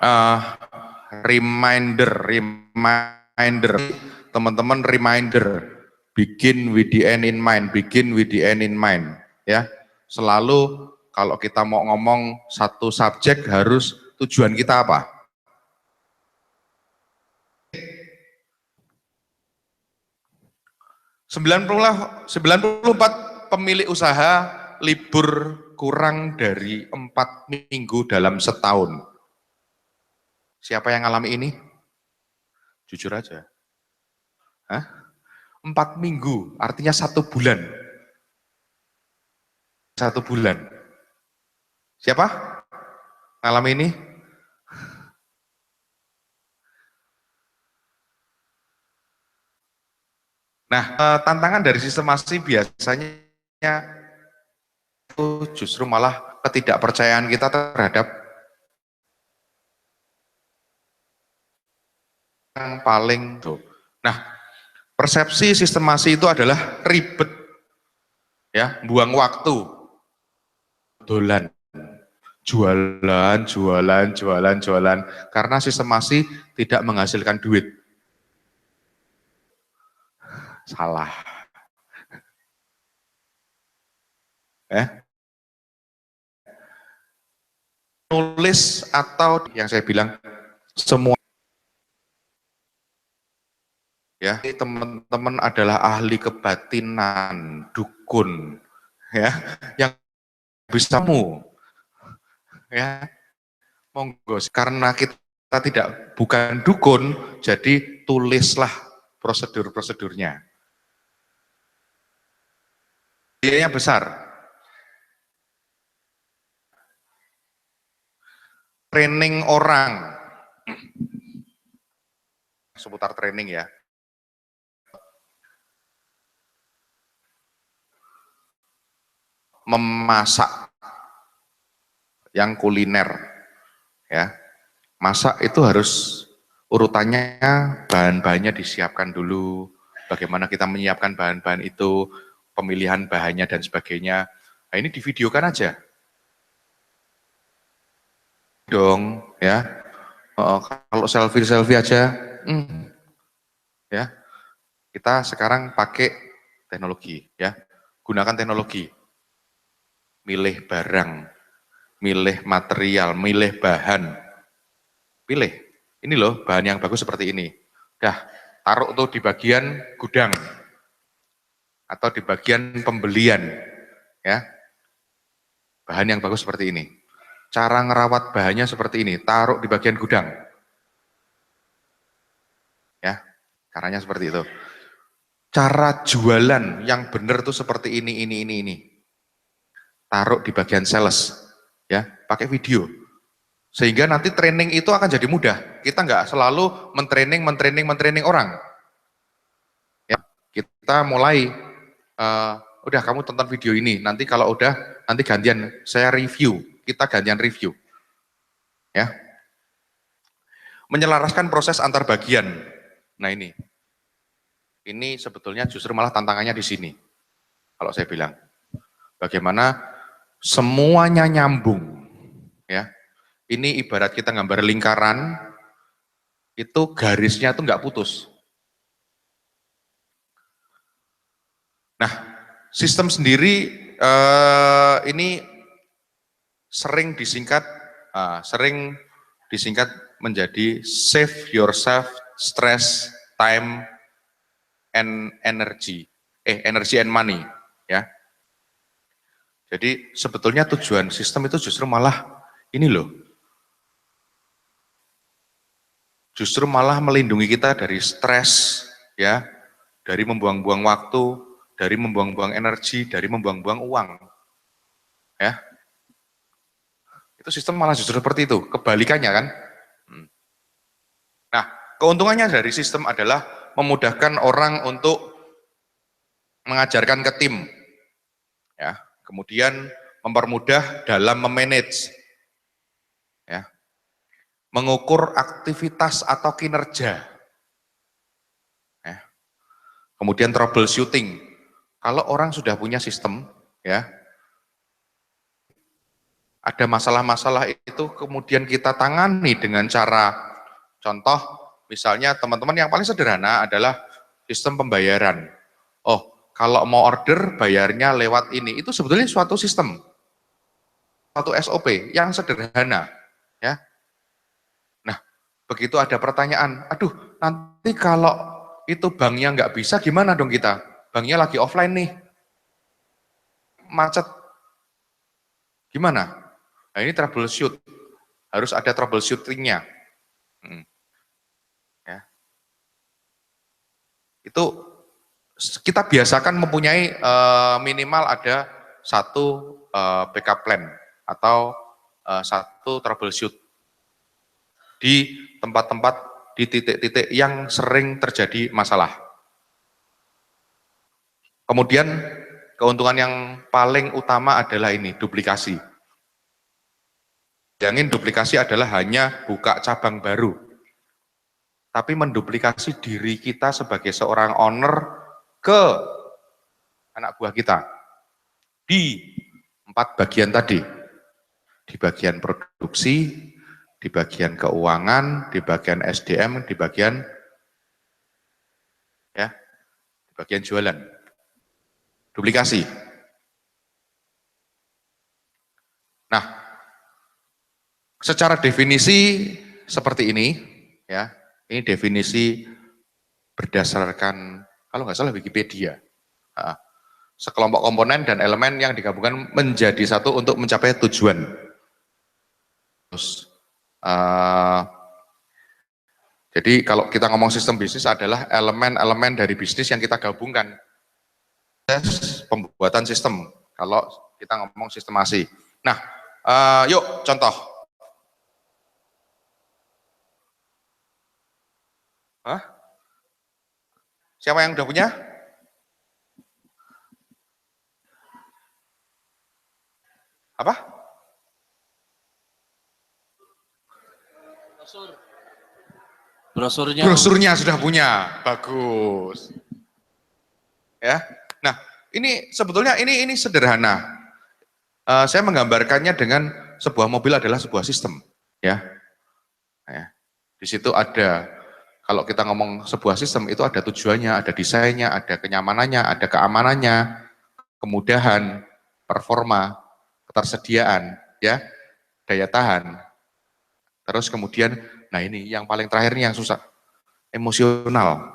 uh, reminder, teman-teman reminder, begin with the end in mind, ya. Selalu kalau kita mau ngomong satu subjek harus tujuan kita apa? 94 pemilik usaha libur kurang dari 4 minggu dalam setahun. Siapa yang alami ini? Jujur aja. 4 minggu, artinya 1 bulan. 1 bulan. Siapa? Alami ini? Nah, tantangan dari sistemasi biasanya itu justru malah ketidakpercayaan kita terhadap yang paling tuh. Nah, persepsi sistemasi itu adalah ribet, ya, buang waktu, dolan, jualan, karena sistemasi tidak menghasilkan duit. Salah. Nulis atau yang saya bilang semua, ya, teman-teman adalah ahli kebatinan, dukun, ya, yang bisa ya, monggo, karena kita bukan dukun, jadi tulislah prosedur-prosedurnya. Biayanya besar. Training orang, seputar training ya. Memasak yang kuliner, ya. Masak itu harus urutannya, bahan-bahannya disiapkan dulu, bagaimana kita menyiapkan bahan-bahan itu, pemilihan bahannya dan sebagainya. Nah, ini divideokan aja dong, ya. Kalau selfie aja, ya. Kita sekarang pakai teknologi, ya. Gunakan teknologi, milih barang, milih material, milih bahan, pilih. Ini loh bahan yang bagus seperti ini. Dah, taruh tuh di bagian gudang atau di bagian pembelian, ya. Bahan yang bagus seperti ini. Cara ngerawat bahannya seperti ini, taruh di bagian gudang. Ya, caranya seperti itu. Cara jualan yang benar tuh seperti ini. Taruh di bagian sales, ya, pakai video. Sehingga nanti training itu akan jadi mudah. Kita nggak selalu mentraining orang. Ya, kita mulai, udah kamu tonton video ini, nanti kalau udah, nanti gantian saya review, kita gantian review. Ya, menyelaraskan proses antar bagian. Nah ini sebetulnya justru malah tantangannya di sini. Kalau saya bilang, bagaimana semuanya nyambung, ya. Ini ibarat kita gambar lingkaran, itu garisnya tuh nggak putus. Nah, sistem sendiri ini sering disingkat menjadi save yourself stress, time, and energy and money, ya. Jadi sebetulnya tujuan sistem itu justru malah ini loh, justru malah melindungi kita dari stres, ya, dari membuang-buang waktu, dari membuang-buang energi, dari membuang-buang uang, ya. Itu sistem malah justru seperti itu, kebalikannya kan. Nah, keuntungannya dari sistem adalah memudahkan orang untuk mengajarkan ke tim, ya. Kemudian mempermudah dalam memanage, ya. Mengukur aktivitas atau kinerja, ya. Kemudian troubleshooting. Kalau orang sudah punya sistem, ya, ada masalah-masalah itu kemudian kita tangani dengan cara, contoh misalnya teman-teman yang paling sederhana adalah sistem pembayaran. Oh, kalau mau order bayarnya lewat ini, itu sebetulnya suatu sistem, suatu SOP yang sederhana, ya. Nah, begitu ada pertanyaan, aduh nanti kalau itu banknya nggak bisa gimana dong kita? Banknya lagi offline nih, macet, gimana? Nah ini troubleshoot, harus ada troubleshootingnya. Ya. Itu kita biasakan mempunyai minimal ada satu backup plan atau satu troubleshoot di tempat-tempat, di titik-titik yang sering terjadi masalah. Kemudian keuntungan yang paling utama adalah ini, duplikasi. Jangan duplikasi adalah hanya buka cabang baru, tapi menduplikasi diri kita sebagai seorang owner ke anak buah kita di 4 bagian tadi, di bagian produksi, di bagian keuangan, di bagian SDM, di bagian jualan. Duplikasi. Nah, secara definisi seperti ini, ya, ini definisi berdasarkan kalau nggak salah Wikipedia. Sekelompok komponen dan elemen yang digabungkan menjadi satu untuk mencapai tujuan. Terus, jadi kalau kita ngomong sistem bisnis adalah elemen-elemen dari bisnis yang kita gabungkan. Proses pembuatan sistem, kalau kita ngomong sistemasi. Nah, yuk contoh. Hah? Siapa yang udah punya? Apa? Brosurnya sudah punya, bagus. Ya, nah ini sebetulnya ini sederhana. Saya menggambarkannya dengan sebuah mobil adalah sebuah sistem, ya. Di situ ada, kalau kita ngomong sebuah sistem itu ada tujuannya, ada desainnya, ada kenyamanannya, ada keamanannya, kemudahan, performa, ketersediaan, ya, daya tahan. Terus kemudian, nah ini yang paling terakhir nih yang susah, emosional.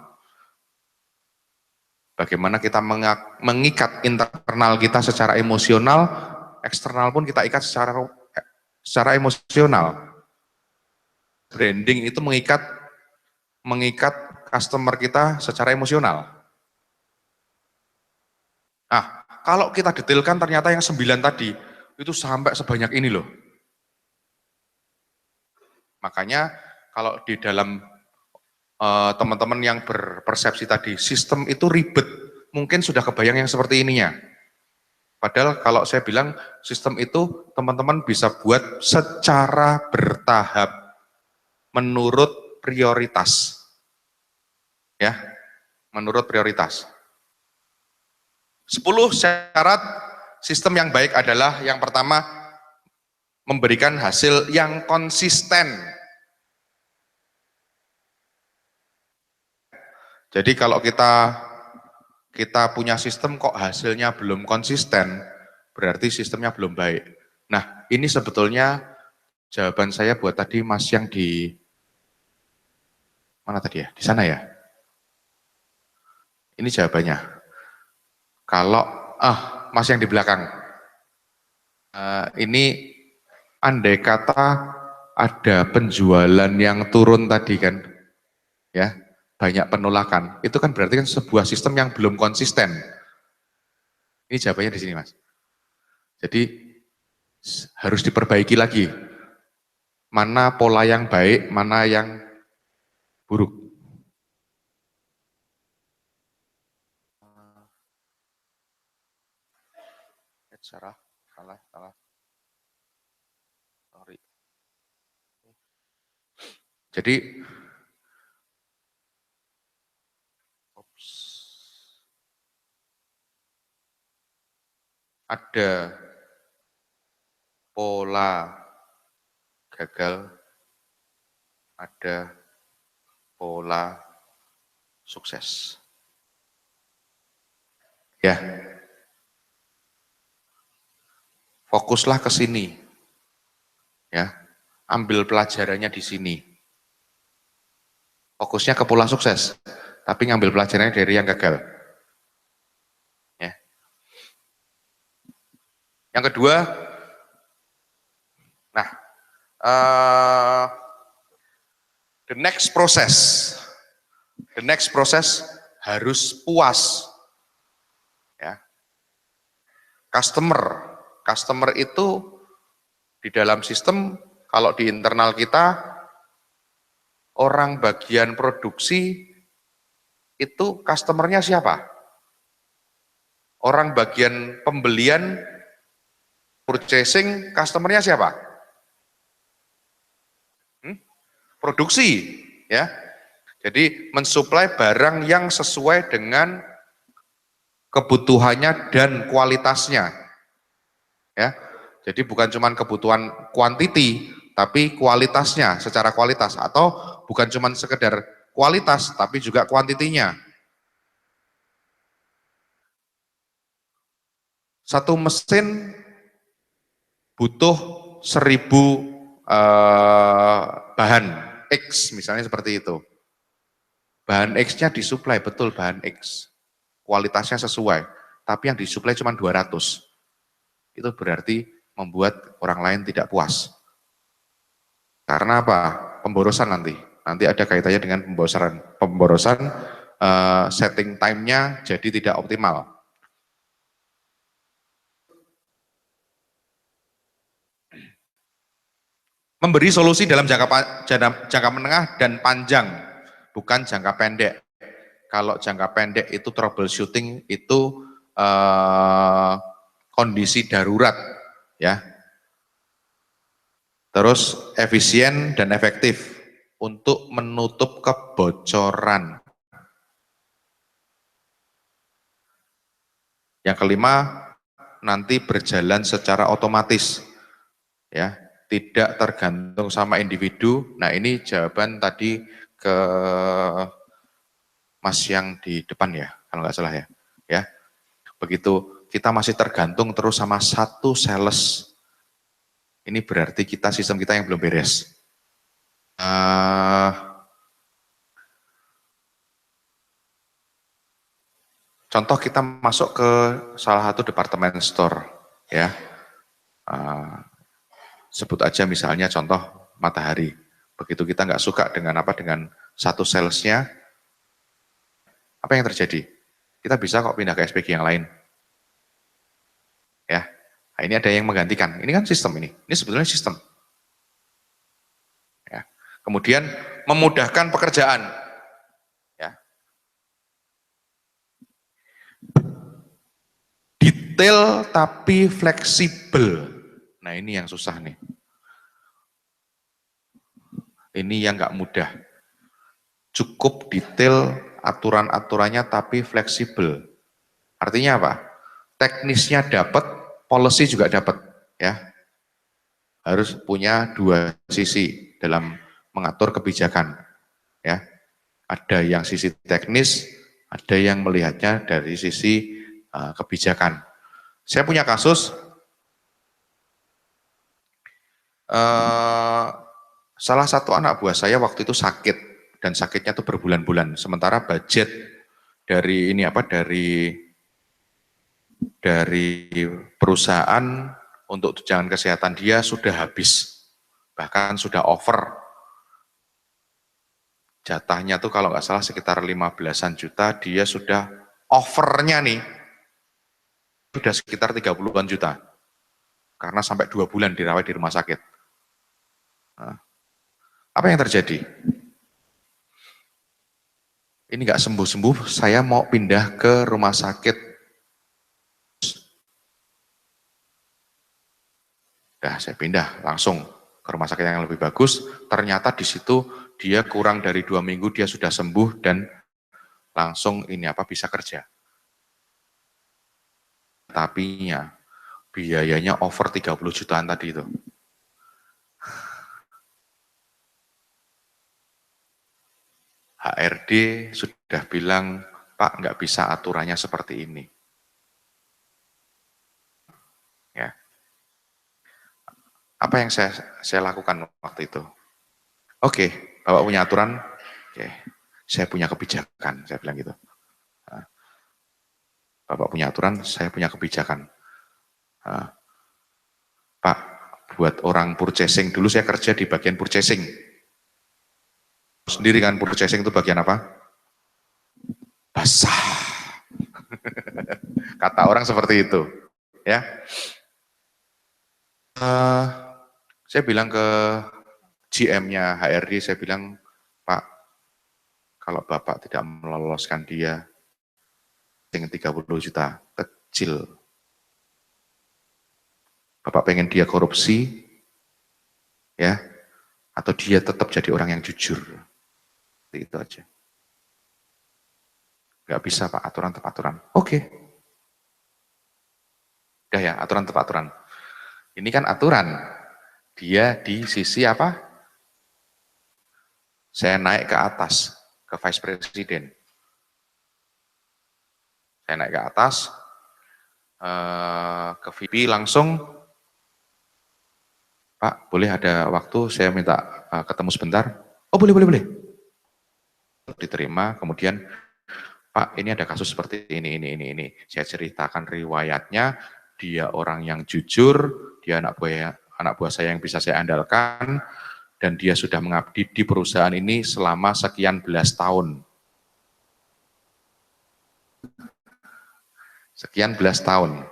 Bagaimana kita mengikat internal kita secara emosional, eksternal pun kita ikat secara emosional. Branding itu mengikat customer kita secara emosional. Nah, kalau kita detailkan ternyata yang 9 tadi, itu sampai sebanyak ini loh. Makanya kalau di dalam teman-teman yang berpersepsi tadi, sistem itu ribet, mungkin sudah kebayang yang seperti ininya. Padahal kalau saya bilang sistem itu teman-teman bisa buat secara bertahap menurut prioritas. Ya, menurut prioritas. 10 syarat sistem yang baik adalah yang pertama memberikan hasil yang konsisten. Jadi kalau kita punya sistem kok hasilnya belum konsisten, berarti sistemnya belum baik. Nah, ini sebetulnya jawaban saya buat tadi Mas yang di mana tadi ya? Di sana ya? Ini jawabannya. Kalau Mas yang di belakang, ini andai kata ada penjualan yang turun tadi kan, ya banyak penolakan, itu kan berarti kan sebuah sistem yang belum konsisten. Ini jawabannya di sini Mas. Jadi harus diperbaiki lagi. Mana pola yang baik, mana yang buruk. Salah. Sorry. Jadi ada pola gagal, ada pola sukses. Ya, fokuslah ke sini, ya, ambil pelajarannya di sini. Fokusnya ke pola sukses, tapi ngambil pelajarannya dari yang gagal. Ya. Yang kedua, nah, the next process harus puas. Ya. Customer itu di dalam sistem, kalau di internal kita, orang bagian produksi itu customernya siapa? Orang bagian pembelian, purchasing, customernya siapa? Produksi, ya. Jadi mensuplai barang yang sesuai dengan kebutuhannya dan kualitasnya, ya. Jadi bukan cuma kebutuhan kuantiti, tapi kualitasnya secara kualitas, atau bukan cuma sekedar kualitas, tapi juga kuantitinya. Satu mesin butuh 1000 bahan X, misalnya seperti itu. Bahan X-nya disuplai, betul bahan X. Kualitasnya sesuai, tapi yang disuplai cuma 200. Itu berarti membuat orang lain tidak puas. Karena apa? Pemborosan nanti. Nanti ada kaitannya dengan pemborosan setting time-nya jadi tidak optimal. Memberi solusi dalam jangka menengah dan panjang, bukan jangka pendek. Kalau jangka pendek itu troubleshooting, itu kondisi darurat, ya. Terus efisien dan efektif untuk menutup kebocoran. Yang kelima, nanti berjalan secara otomatis, ya, tidak tergantung sama individu. Nah, ini jawaban tadi ke Mas yang di depan ya, kalau nggak salah ya. Ya, begitu kita masih tergantung terus sama satu sales, ini berarti sistem kita yang belum beres. Contoh kita masuk ke salah satu departemen store, ya. Sebut aja misalnya contoh Matahari. Begitu kita nggak suka dengan satu salesnya, apa yang terjadi? Kita bisa kok pindah ke SPG yang lain. Ya, nah, ini ada yang menggantikan. Ini kan sistem ini. Ini sebetulnya sistem. Ya. Kemudian memudahkan pekerjaan. Ya. Detail tapi fleksibel. Nah, ini yang susah nih. Ini yang nggak mudah. Cukup detail aturan-aturannya tapi fleksibel. Artinya apa? Teknisnya dapat, policy juga dapat, ya. Harus punya dua sisi dalam mengatur kebijakan, ya. Ada yang sisi teknis, ada yang melihatnya dari sisi kebijakan. Saya punya kasus, salah satu anak buah saya waktu itu sakit, dan sakitnya itu berbulan-bulan. Sementara budget dari dari perusahaan untuk tunjangan kesehatan dia sudah habis, bahkan sudah over. Jatahnya tuh kalau nggak salah sekitar 15-an juta, dia sudah overnya nih, sudah sekitar 30-an juta. Karena sampai 2 bulan dirawat di rumah sakit. Nah, apa yang terjadi? Ini nggak sembuh-sembuh, saya mau pindah ke rumah sakit. Nah, saya pindah langsung ke rumah sakit yang lebih bagus. Ternyata di situ dia kurang dari 2 minggu dia sudah sembuh dan langsung bisa kerja. Tapinya biayanya over 30 jutaan tadi itu. HRD sudah bilang, Pak, nggak bisa aturannya seperti ini. Ya. Apa yang saya lakukan waktu itu? Oke, Bapak punya aturan, oke, saya punya kebijakan, saya bilang gitu. Bapak punya aturan, saya punya kebijakan. Pak, buat orang purchasing, dulu saya kerja di bagian purchasing. Sendiri kan purchasing itu bagian apa? Basah. Kata orang seperti itu. Ya. Saya bilang ke GM-nya HRD, saya bilang, Pak, kalau Bapak tidak meloloskan dia dengan 30 juta, kecil. Bapak pengen dia korupsi, ya, atau dia tetap jadi orang yang jujur. Itu aja. Gak bisa Pak, aturan tetap aturan. Oke. Udah ya, aturan tetap aturan. Ini kan aturan. Dia di sisi apa? Saya naik ke atas, ke Vice President. Saya naik ke atas, ke VP langsung, Pak, boleh ada waktu saya minta ketemu sebentar? Oh boleh, boleh, boleh. Diterima, kemudian Pak ini ada kasus seperti ini. Saya ceritakan riwayatnya, dia orang yang jujur, dia anak buah saya yang bisa saya andalkan, dan dia sudah mengabdi di perusahaan ini selama sekian belas tahun. Sekian belas tahun.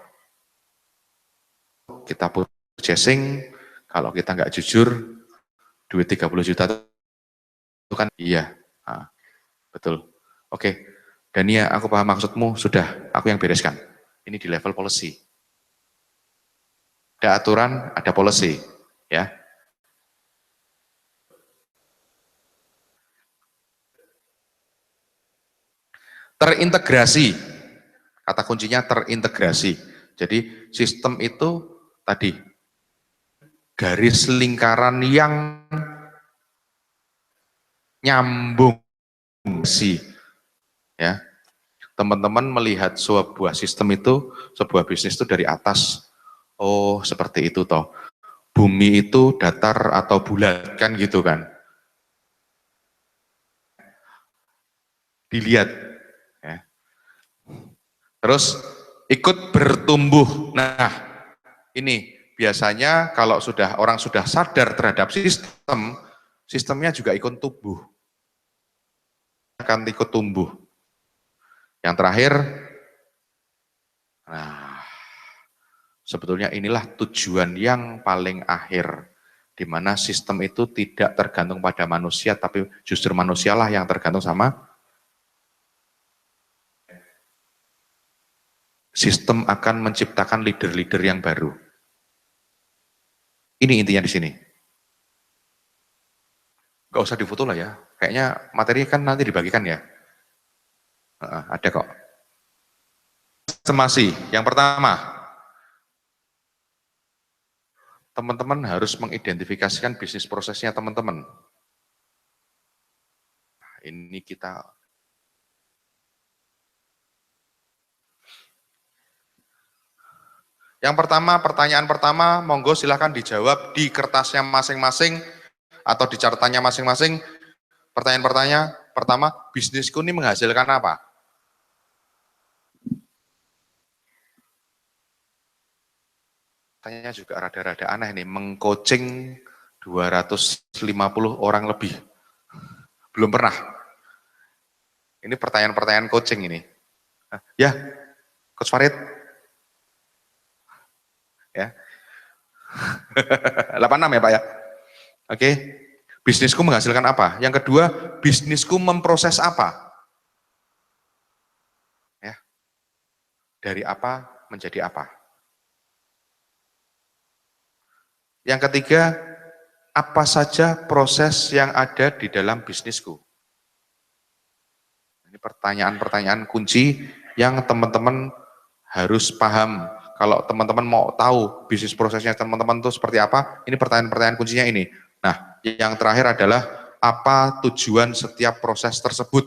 Kita purchasing, kalau kita nggak jujur, duit 30 juta itu kan iya. Nah, betul. Oke. Dania, aku paham maksudmu, sudah, aku yang bereskan. Ini di level policy. Ada aturan, ada policy. Ya. Terintegrasi. Kata kuncinya terintegrasi. Jadi sistem itu tadi, garis lingkaran yang nyambung sih. Ya. Teman-teman melihat sebuah sistem itu, sebuah bisnis itu dari atas. Oh, seperti itu toh. Bumi itu datar atau bulat kan gitu kan. Dilihat. Ya. Terus ikut bertumbuh. Nah, ini biasanya kalau orang sudah sadar terhadap sistem, sistemnya juga ikut tumbuh. Akan ikut tumbuh. Yang terakhir, nah, sebetulnya inilah tujuan yang paling akhir, di mana sistem itu tidak tergantung pada manusia, tapi justru manusialah yang tergantung sama sistem akan menciptakan leader-leader yang baru. Ini intinya di sini. Gak usah difoto lah ya, kayaknya materi kan nanti dibagikan ya. Ada kok. Estimasi, yang pertama, teman-teman harus mengidentifikasikan bisnis prosesnya teman-teman. Ini kita yang pertama, pertanyaan pertama, monggo silahkan dijawab di kertasnya masing-masing atau di catatannya masing-masing. Pertanyaan pertama, bisnisku ini menghasilkan apa? Pertanyaannya juga rada-rada aneh nih, mengcoaching 250 orang lebih. Belum pernah. Ini pertanyaan-pertanyaan coaching ini. Ya, Coach Farid. Ya. 86 ya Pak ya. Oke. Bisnisku menghasilkan apa? Yang kedua, bisnisku memproses apa? Ya. Dari apa menjadi apa? Yang ketiga, apa saja proses yang ada di dalam bisnisku? Ini pertanyaan-pertanyaan kunci yang teman-teman harus paham. kalau teman-teman mau tahu bisnis prosesnya teman-teman itu seperti apa, ini pertanyaan-pertanyaan kuncinya ini. Nah, yang terakhir adalah apa tujuan setiap proses tersebut?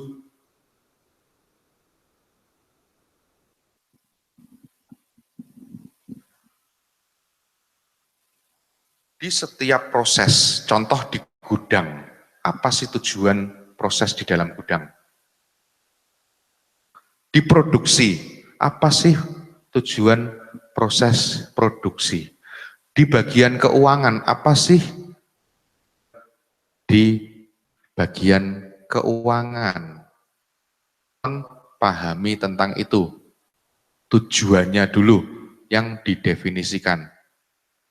Di setiap proses, contoh di gudang, apa sih tujuan proses di dalam gudang? Di produksi, apa sih tujuan proses produksi? Di bagian keuangan, apa sih di bagian keuangan? Pahami tentang itu, tujuannya dulu yang didefinisikan.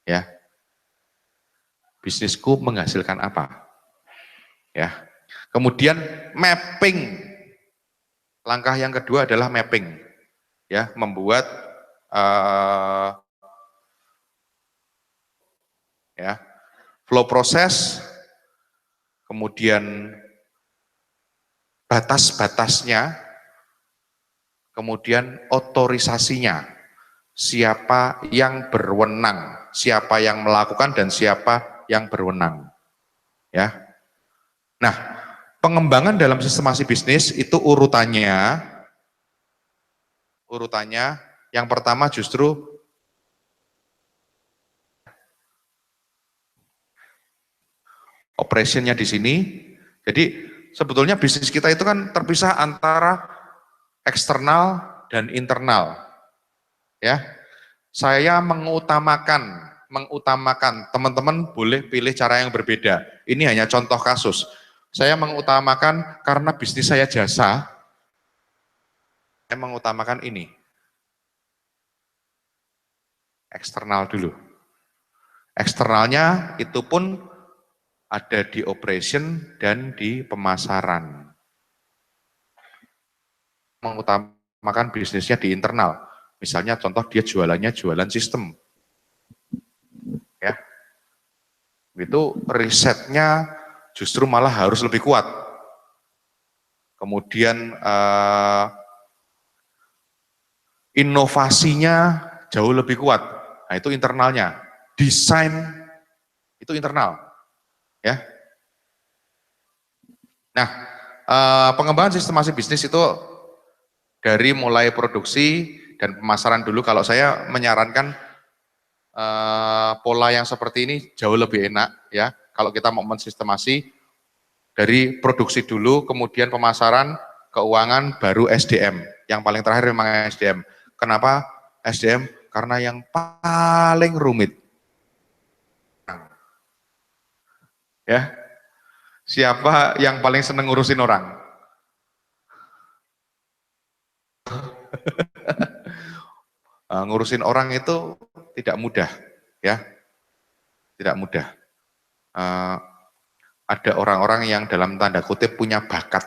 Ya, bisnisku menghasilkan apa? Ya, kemudian mapping. Langkah yang kedua adalah mapping, ya, membuat ya flow proses, kemudian batas-batasnya, kemudian otorisasinya, siapa yang berwenang, siapa yang melakukan dan siapa yang berwenang, ya. Nah, pengembangan dalam sistemasi bisnis itu urutannya yang pertama justru operationnya di sini. Jadi sebetulnya bisnis kita itu kan terpisah antara eksternal dan internal. Ya, saya mengutamakan teman-teman boleh pilih cara yang berbeda. Ini hanya contoh kasus. Saya mengutamakan karena bisnis saya jasa, saya mengutamakan ini eksternal dulu. Eksternalnya itu pun ada di operation dan di pemasaran. Mengutamakan bisnisnya di internal. Misalnya contoh dia jualannya jualan sistem. Ya. Itu risetnya justru malah harus lebih kuat. Kemudian inovasinya jauh lebih kuat. Nah, itu internalnya. Desain itu internal, ya. Nah, pengembangan sistemasi bisnis itu dari mulai produksi dan pemasaran dulu. Kalau saya menyarankan pola yang seperti ini jauh lebih enak, ya. Kalau kita mau mensistemasi dari produksi dulu, kemudian pemasaran, keuangan, baru SDM. Yang paling terakhir memang SDM. Kenapa SDM? Karena yang paling rumit. Ya, siapa yang paling seneng ngurusin orang? Ngurusin orang itu tidak mudah, ya, tidak mudah. Ada orang-orang yang dalam tanda kutip punya bakat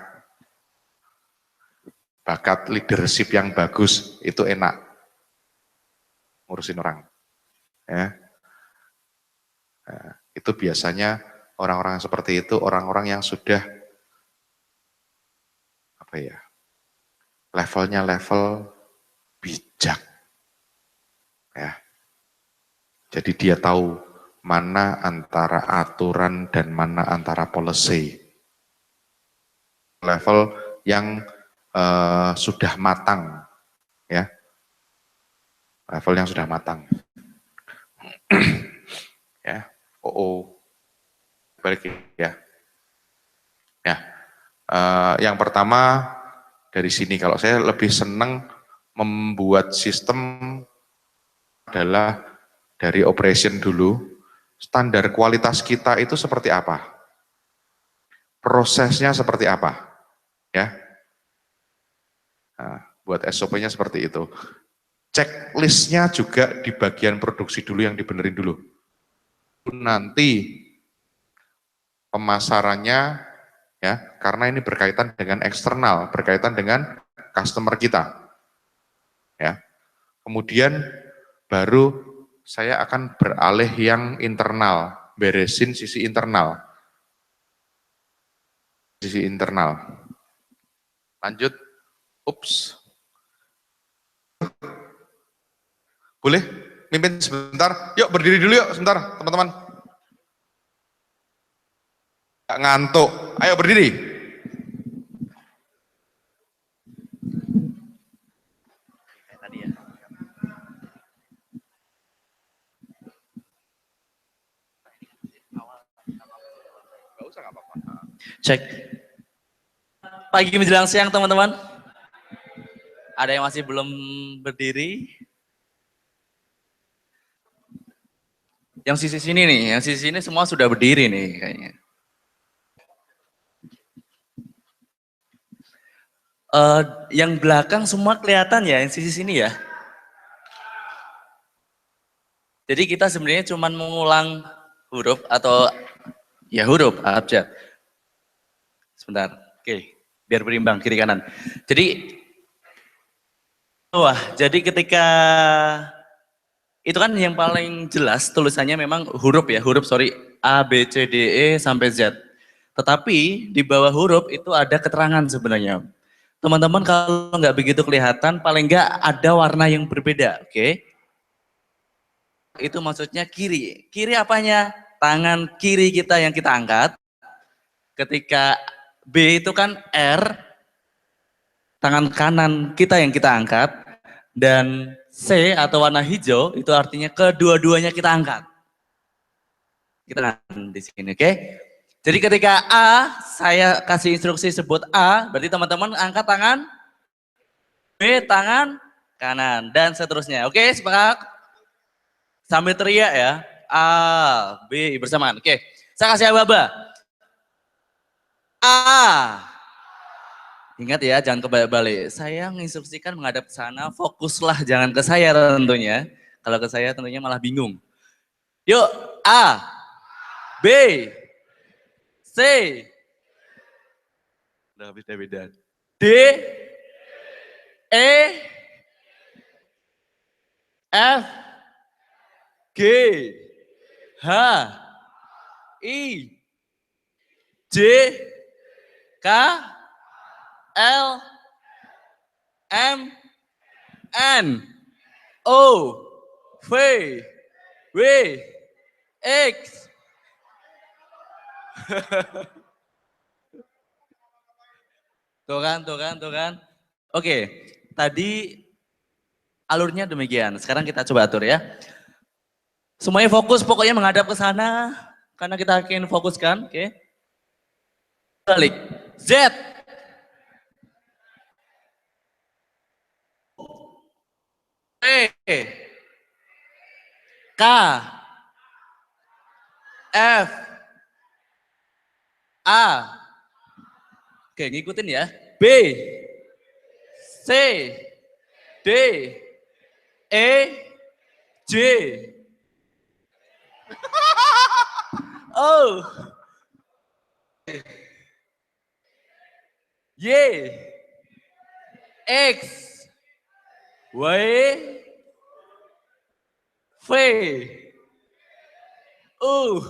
leadership yang bagus, itu enak ngurusin orang. Ya. Itu biasanya orang-orang seperti itu orang-orang yang sudah apa ya, levelnya level bijak, ya. Jadi dia tahu mana antara aturan dan mana antara policy. Level yang sudah matang, ya. Level yang sudah matang. Ya. Balik ya. Ya. Yang pertama dari sini, kalau saya lebih senang membuat sistem adalah dari operation dulu. Standar kualitas kita itu seperti apa? Prosesnya seperti apa? Ya. Nah, buat SOP-nya seperti itu. Checklistnya juga di bagian produksi dulu yang dibenerin dulu. Nanti pemasarannya, ya, karena ini berkaitan dengan eksternal, berkaitan dengan customer kita. Ya. Kemudian baru saya akan beralih yang internal, beresin sisi internal. Sisi internal. Lanjut. Ups. Boleh mimpin sebentar? Yuk berdiri dulu yuk sebentar teman-teman. Ngantuk, ayo berdiri. Cek. Pagi menjelang siang teman-teman. Ada yang masih belum berdiri? Yang sisi sini nih, yang sisi sini semua sudah berdiri nih kayaknya. Yang belakang semua kelihatan ya, yang sisi sini ya. Jadi kita sebenarnya cuma mengulang huruf atau ya huruf abjad. Sebentar, oke, biar berimbang kiri kanan. Jadi ketika itu kan yang paling jelas tulisannya memang huruf ya, A, B, C, D, E sampai Z. Tetapi di bawah huruf itu ada keterangan sebenarnya. Teman-teman kalau nggak begitu kelihatan, paling nggak ada warna yang berbeda, oke? Itu maksudnya kiri. Kiri apanya? Tangan kiri kita yang kita angkat. Ketika B itu kan R, tangan kanan kita yang kita angkat. Dan C atau warna hijau itu artinya kedua-duanya kita angkat. Kita di sini, oke? Jadi ketika A, saya kasih instruksi sebut A, berarti teman-teman angkat tangan, B tangan kanan, dan seterusnya. Oke, sepakat? Sambil teriak ya, A, B bersamaan. Oke, saya kasih aba-aba. A. Ingat ya, jangan kebalik-balik. Saya menginstruksikan menghadap ke sana, fokuslah jangan ke saya tentunya. Kalau ke saya tentunya malah bingung. Yuk, A, B, C, udah beda-beda. D, E, F, G, H, I, J, K, L, M, N, O, V, W, X. Tuh kan. Oke, tadi alurnya demikian. Sekarang kita coba atur ya. Semuanya fokus, pokoknya menghadap ke sana. Karena kita akan fokuskan, oke. Balik. Z. E. K. F. A. Oke, ngikutin ya. B. C. D. E. J. O. Y. X. Y. V. U.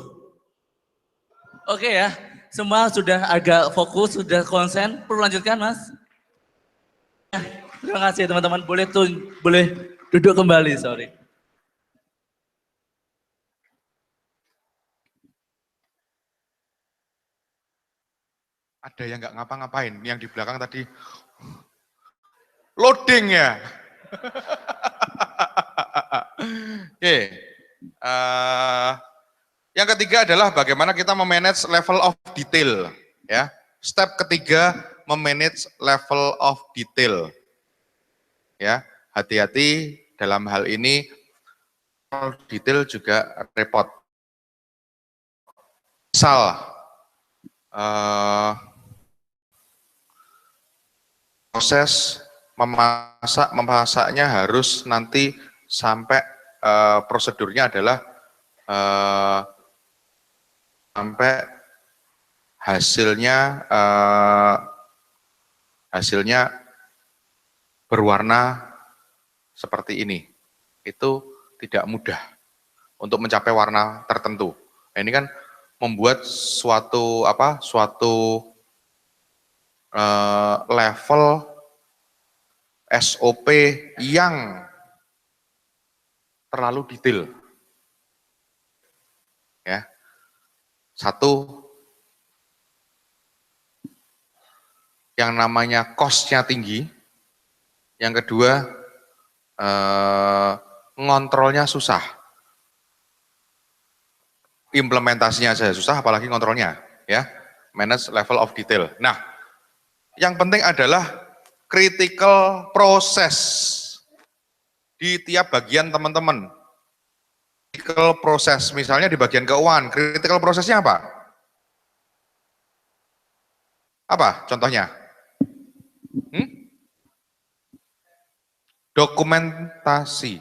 Oke ya, semua sudah agak fokus, sudah konsen. Perlu lanjutkan, Mas? Terima kasih teman-teman. Boleh duduk kembali, sorry. Ada yang nggak ngapa-ngapain, yang di belakang tadi loading ya. Oke. Yang ketiga adalah bagaimana kita memanage level of detail. Ya, step ketiga memanage level of detail. Ya, hati-hati dalam hal ini. Detail juga repot. Misal proses memasaknya harus nanti sampai prosedurnya adalah sampai hasilnya berwarna seperti ini. Itu tidak mudah untuk mencapai warna tertentu. Nah, ini kan membuat suatu level SOP yang terlalu detail. Ya. Satu, yang namanya cost-nya tinggi. Yang kedua, ngontrolnya susah. Implementasinya saja susah, apalagi kontrolnya. Ya, manage level of detail. Nah, yang penting adalah critical process di tiap bagian teman-teman. Critical process, misalnya di bagian keuangan, critical processnya apa? Apa contohnya? Dokumentasi,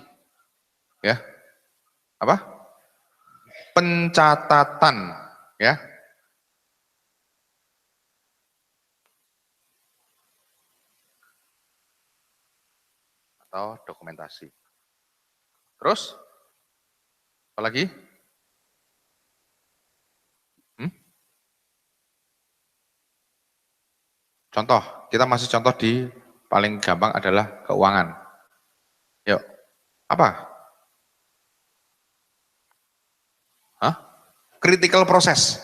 ya, apa? Pencatatan, ya. Atau dokumentasi. Terus, apa lagi? Contoh, kita masih contoh di paling gampang adalah keuangan. Yuk, apa? Hah? Critical process.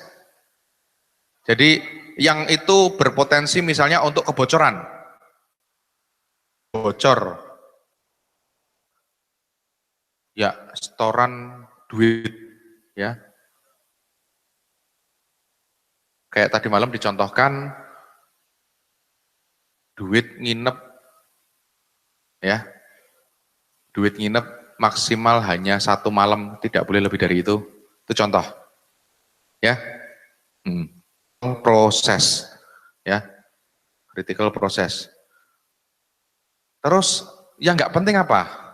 Jadi yang itu berpotensi misalnya untuk kebocoran. Bocor. Ya, setoran duit, ya. Kayak tadi malam dicontohkan duit nginep, ya. Duit nginep maksimal hanya 1 malam, tidak boleh lebih dari itu. Itu contoh, ya. Proses, ya. Critical process. Terus yang nggak penting apa?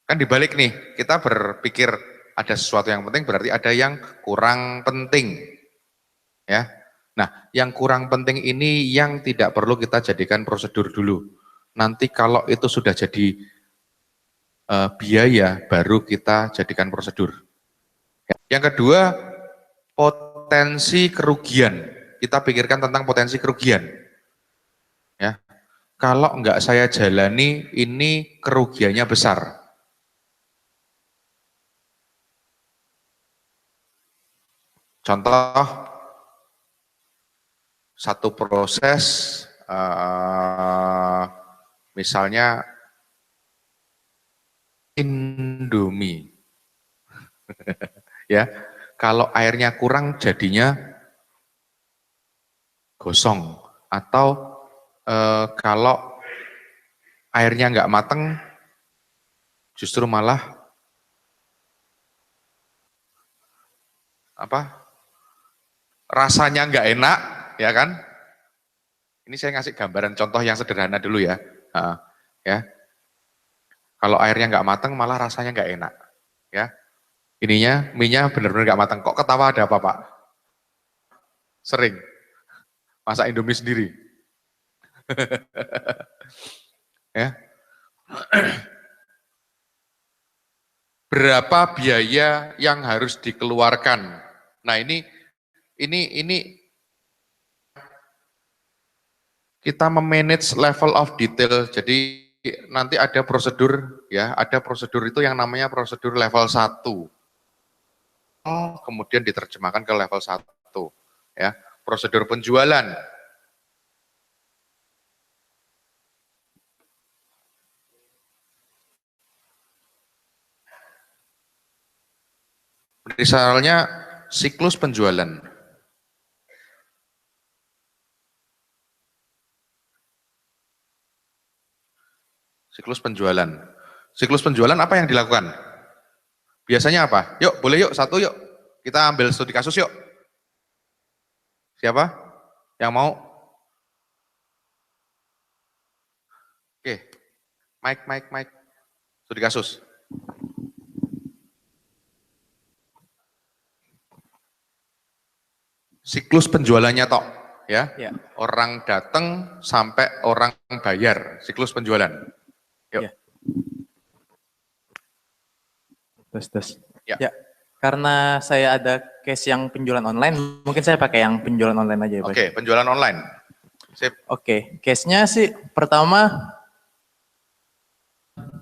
Kan dibalik nih, kita berpikir ada sesuatu yang penting berarti ada yang kurang penting. Ya. Nah, yang kurang penting ini yang tidak perlu kita jadikan prosedur dulu. Nanti kalau itu sudah jadi biaya, baru kita jadikan prosedur. Yang kedua, potensi kerugian. Kita pikirkan tentang potensi kerugian. Ya. Kalau enggak saya jalani, ini kerugiannya besar. Contoh, satu proses, misalnya Indomie, ya, kalau airnya kurang jadinya gosong, atau kalau airnya nggak mateng, justru malah apa? Rasanya nggak enak, ya kan? Ini saya ngasih gambaran contoh yang sederhana dulu ya. Ya. Kalau airnya nggak mateng, malah rasanya nggak enak. Ya. Ininya, mie-nya benar-benar nggak mateng. Kok ketawa ada apa, Pak? Sering. Masak Indomie sendiri. Ya. Berapa biaya yang harus dikeluarkan? Nah, ini kita memanage level of detail. Jadi nanti ada prosedur, ya, ada prosedur itu yang namanya prosedur level 1. Kemudian diterjemahkan ke level 1, ya. Prosedur penjualan. Misalnya siklus penjualan. Siklus penjualan. Siklus penjualan apa yang dilakukan? Biasanya apa? Yuk, boleh yuk, satu yuk. Kita ambil studi kasus yuk. Siapa yang mau? Oke, Mike. Studi kasus. Siklus penjualannya tok, ya. Orang datang sampai orang bayar, siklus penjualan. Yuk. Ya. Terus. Ya. Karena saya ada case yang penjualan online, mungkin saya pakai yang penjualan online aja ya, Pak. Oke, penjualan online. Sip. Oke, case-nya sih pertama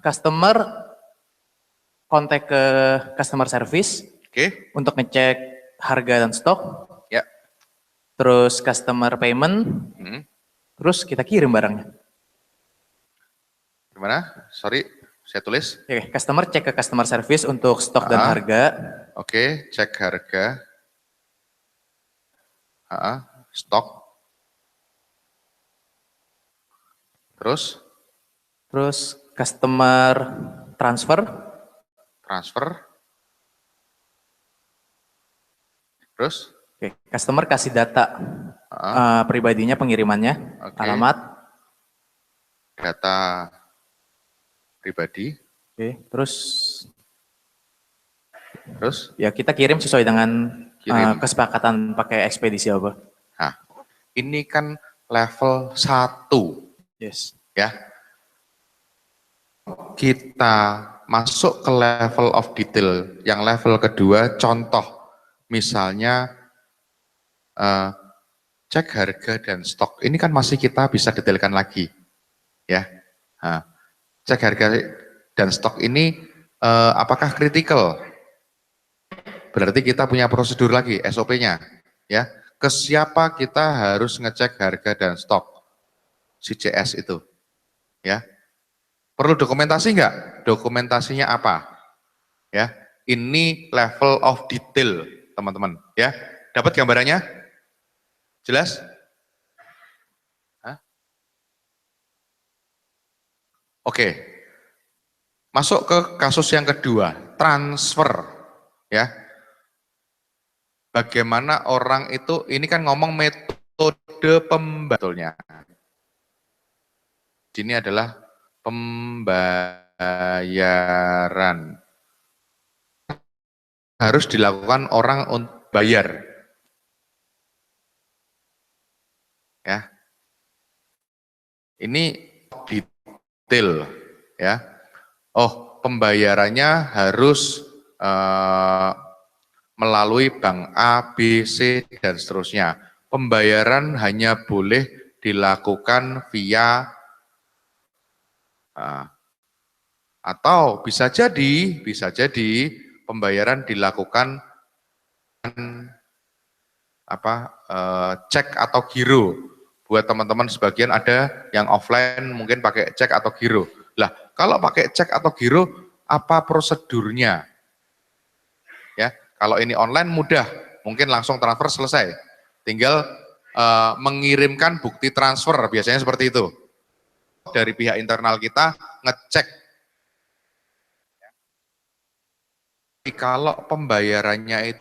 customer kontak ke customer service untuk ngecek harga dan stok. Ya. Terus customer payment. Terus kita kirim barangnya. Gimana? Sorry, saya tulis. Oke, customer cek ke customer service untuk stok dan harga. Oke, cek harga. Stok. Terus customer transfer. Terus? Oke, customer kasih data pribadinya, pengirimannya, alamat. Data pribadi. Oke, terus ya kita kirim sesuai dengan kesepakatan pakai ekspedisi apa. Nah, ini kan level 1. Yes. Ya. Kita masuk ke level of detail, yang level kedua, contoh, misalnya cek harga dan stok. Ini kan masih kita bisa detailkan lagi, ya. Nah, cek harga dan stok ini apakah kritikal? Berarti kita punya prosedur lagi, SOP-nya, ya. Ke siapa kita harus ngecek harga dan stok? Si CS itu, ya. Perlu dokumentasi enggak? Dokumentasinya apa? Ya, ini level of detail, teman-teman. Ya, dapat gambarannya? Jelas? Hah? Oke. Masuk ke kasus yang kedua, transfer. Ya. Bagaimana orang itu, ini kan ngomong metode pembayarannya. Ini adalah pembayaran. Harus dilakukan orang untuk bayar. Ya. Ini detail, ya. Oh, pembayarannya harus melalui bank A, B, C, dan seterusnya. Pembayaran hanya boleh dilakukan via atau bisa jadi pembayaran dilakukan cek atau giro. Buat teman-teman sebagian ada yang offline mungkin pakai cek atau giro. Lah, kalau pakai cek atau giro, apa prosedurnya? Ya, kalau ini online mudah, mungkin langsung transfer selesai. Tinggal mengirimkan bukti transfer, biasanya seperti itu. Dari pihak internal kita ngecek. Kalau pembayarannya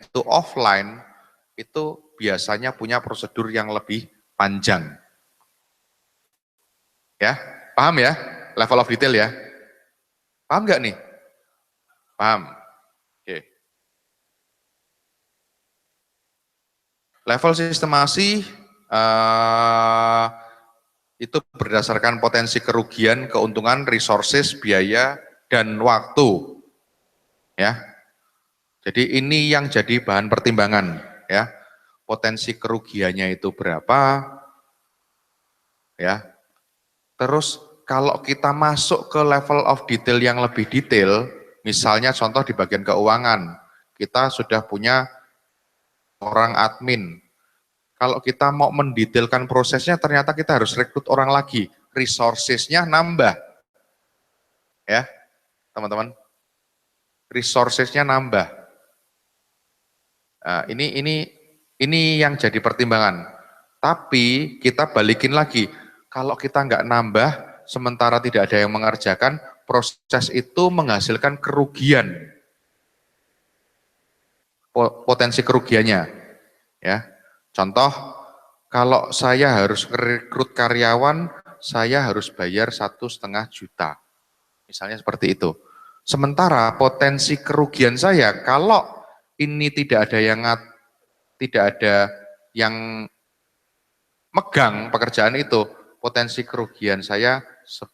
itu offline, itu biasanya punya prosedur yang lebih panjang. Ya, paham ya? Level of detail ya. Paham nggak nih? Paham. Oke. Level sistemasi itu berdasarkan potensi kerugian, keuntungan, resources, biaya, dan waktu. Ya. Jadi ini yang jadi bahan pertimbangan, ya. Potensi kerugiannya itu berapa? Ya. Terus kalau kita masuk ke level of detail yang lebih detail, misalnya contoh di bagian keuangan, kita sudah punya orang admin. Kalau kita mau mendetailkan prosesnya, ternyata kita harus rekrut orang lagi, resources-nya nambah. Ya, teman-teman. Resources-nya nambah. Nah, ini yang jadi pertimbangan. Tapi kita balikin lagi, kalau kita nggak nambah, sementara tidak ada yang mengerjakan, proses itu menghasilkan kerugian. Potensi kerugiannya. Ya, contoh, kalau saya harus rekrut karyawan, saya harus bayar 1,5 juta. Misalnya seperti itu. Sementara potensi kerugian saya, kalau ini tidak ada yang megang pekerjaan itu, potensi kerugian saya 10.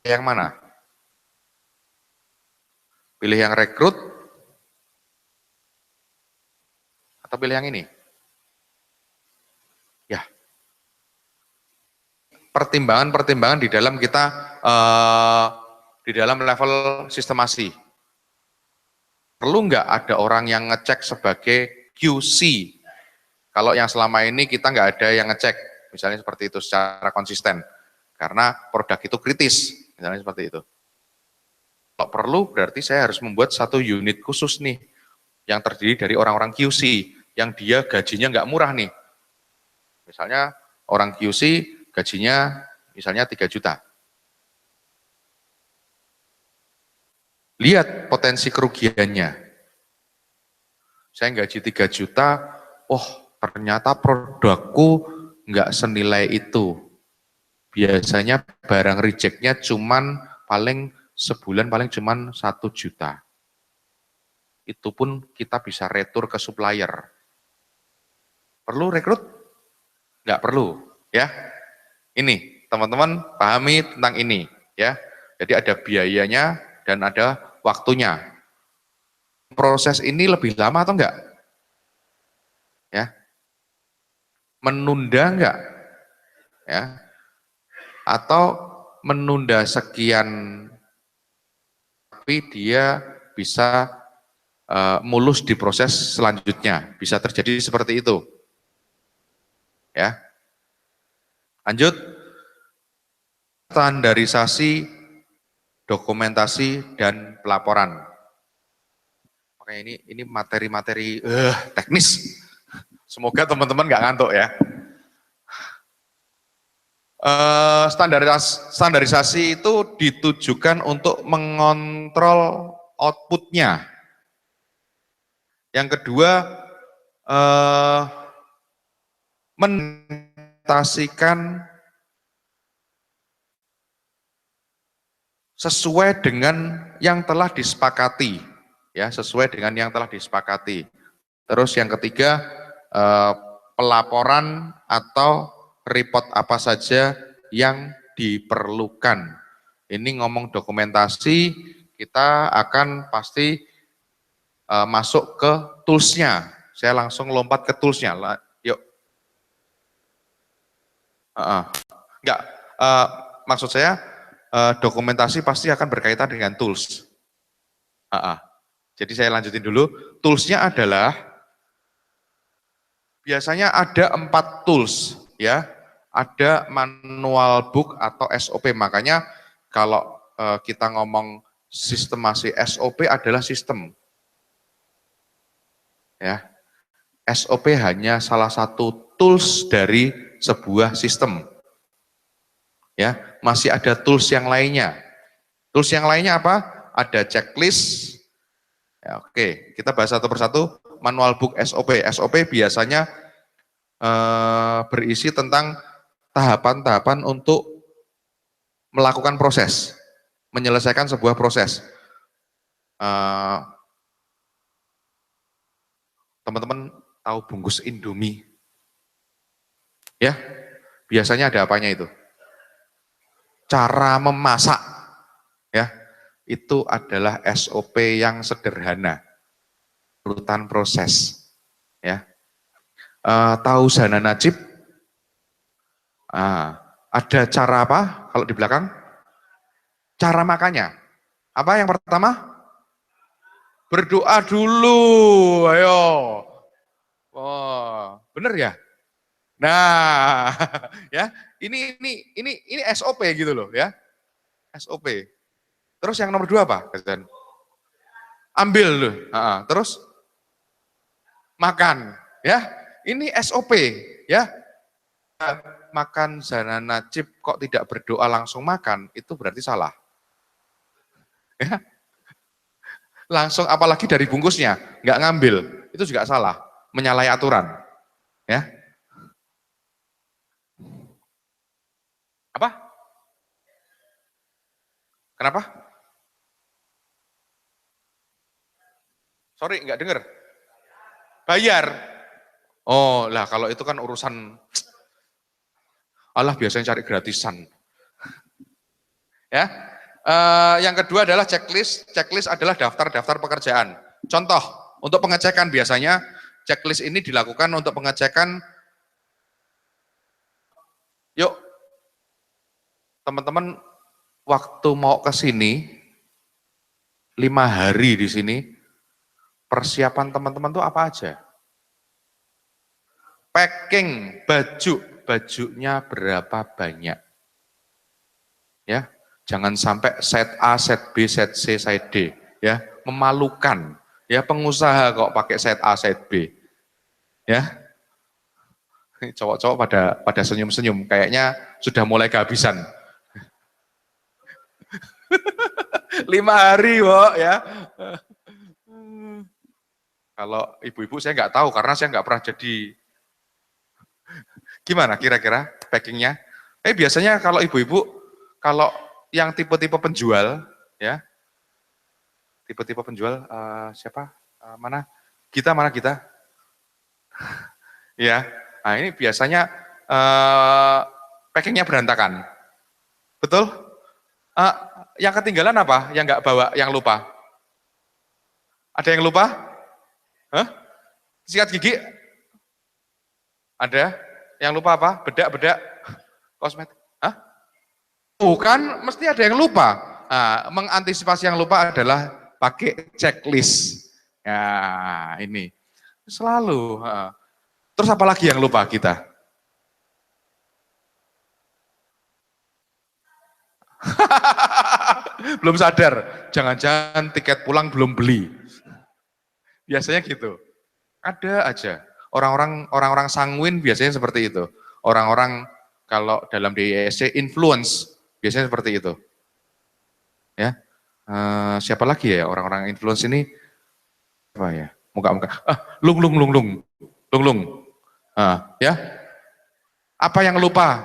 Yang mana? Pilih yang rekrut atau pilih yang ini? Ya. Pertimbangan-pertimbangan di dalam kita di dalam level sistemasi. Perlu nggak ada orang yang ngecek sebagai QC? Kalau yang selama ini kita nggak ada yang ngecek, misalnya seperti itu secara konsisten. Karena produk itu kritis, misalnya seperti itu. Kalau perlu berarti saya harus membuat satu unit khusus nih, yang terdiri dari orang-orang QC, yang dia gajinya nggak murah nih. Misalnya orang QC gajinya misalnya 3 juta. Lihat potensi kerugiannya. Saya gaji 3 juta, oh ternyata produkku nggak senilai itu. Biasanya barang rejectnya cuman paling sebulan paling cuman 1 juta. Itu pun kita bisa retur ke supplier. Perlu rekrut? Nggak perlu, ya. Ini, teman-teman pahami tentang ini, ya. Jadi ada biayanya dan ada waktunya. Proses ini lebih lama atau enggak? Ya. Menunda enggak? Ya. Atau menunda sekian tapi dia bisa mulus di proses selanjutnya. Bisa terjadi seperti itu. Ya. Lanjut. Standarisasi, dokumentasi, dan pelaporan. Makanya ini materi-materi teknis. Semoga teman-teman nggak ngantuk ya. Standarisasi itu ditujukan untuk mengontrol outputnya. Yang kedua, menetasikan sesuai dengan yang telah disepakati, ya sesuai dengan yang telah disepakati. Terus yang ketiga, pelaporan atau report apa saja yang diperlukan. Ini ngomong dokumentasi, kita akan pasti masuk ke toolsnya. Saya langsung lompat ke toolsnya. Yuk. Enggak, maksud saya dokumentasi pasti akan berkaitan dengan tools. Jadi saya lanjutin dulu. Toolsnya adalah biasanya ada 4 tools, ya. Ada manual book atau SOP. Makanya kalau kita ngomong sistemasi SOP adalah sistem. Ya. SOP hanya salah satu tools dari sebuah sistem. Ya, masih ada tools yang lainnya. Tools yang lainnya apa? Ada checklist. Ya, oke, kita bahas satu persatu. Manual book SOP. SOP biasanya berisi tentang tahapan-tahapan untuk melakukan proses, menyelesaikan sebuah proses. Teman-teman tahu bungkus Indomie? Ya, biasanya ada apanya itu? Cara memasak, ya, itu adalah SOP yang sederhana, urutan proses, ya. Tahu Zana Najib? Ada cara apa kalau di belakang? Cara makannya. Apa yang pertama? Berdoa dulu, ayo. Oh, bener ya? Nah, ya, ini SOP gitu loh, ya. SOP. Terus yang nomor 2 apa? Ambil loh. Terus makan, ya. Ini SOP, ya. Makan Zana Najib kok tidak berdoa langsung makan, itu berarti salah. Ya. Langsung apalagi dari bungkusnya, nggak ngambil, itu juga salah, menyalahi aturan. Ya. Apa? Kenapa? Sorry, nggak dengar. Bayar. Oh, lah kalau itu kan urusan Allah biasanya cari gratisan. Ya. Yang kedua adalah checklist. Checklist adalah daftar-daftar pekerjaan. Contoh, untuk pengecekan biasanya checklist ini dilakukan untuk pengecekan. Yuk, teman-teman waktu mau ke sini, 5 hari di sini, persiapan teman-teman tuh apa aja? Packing baju, bajunya berapa banyak? Ya, jangan sampai set A, set B, set C, set D, ya, memalukan. Ya, pengusaha kok pakai set A, set B. Ya, cowok-cowok pada senyum-senyum, kayaknya sudah mulai kehabisan. 5 hari, Wok, ya. Kalau ibu-ibu saya nggak tahu karena saya nggak pernah jadi. Gimana kira-kira packingnya? Biasanya kalau ibu-ibu, kalau yang tipe-tipe penjual, ya, tipe-tipe penjual siapa? Mana? Mana kita? Ya, nah ini biasanya packingnya berantakan. Betul? Yang ketinggalan apa? Yang nggak bawa, yang lupa? Ada yang lupa? Hah? Sikat gigi? Ada? Yang lupa apa? Bedak? Kosmetik? Hah? Bukan, mesti ada yang lupa. Nah, mengantisipasi yang lupa adalah pakai checklist. Ya, ini. Selalu. Terus apa lagi yang lupa kita? Belum sadar, jangan-jangan tiket pulang belum beli. Biasanya gitu. Ada aja. Orang-orang sanguin biasanya seperti itu. Orang-orang kalau dalam DISC influence biasanya seperti itu. Ya. Siapa lagi ya orang-orang influence ini? Apa ya? Muka-muka. Lung. Ya. Apa yang lupa?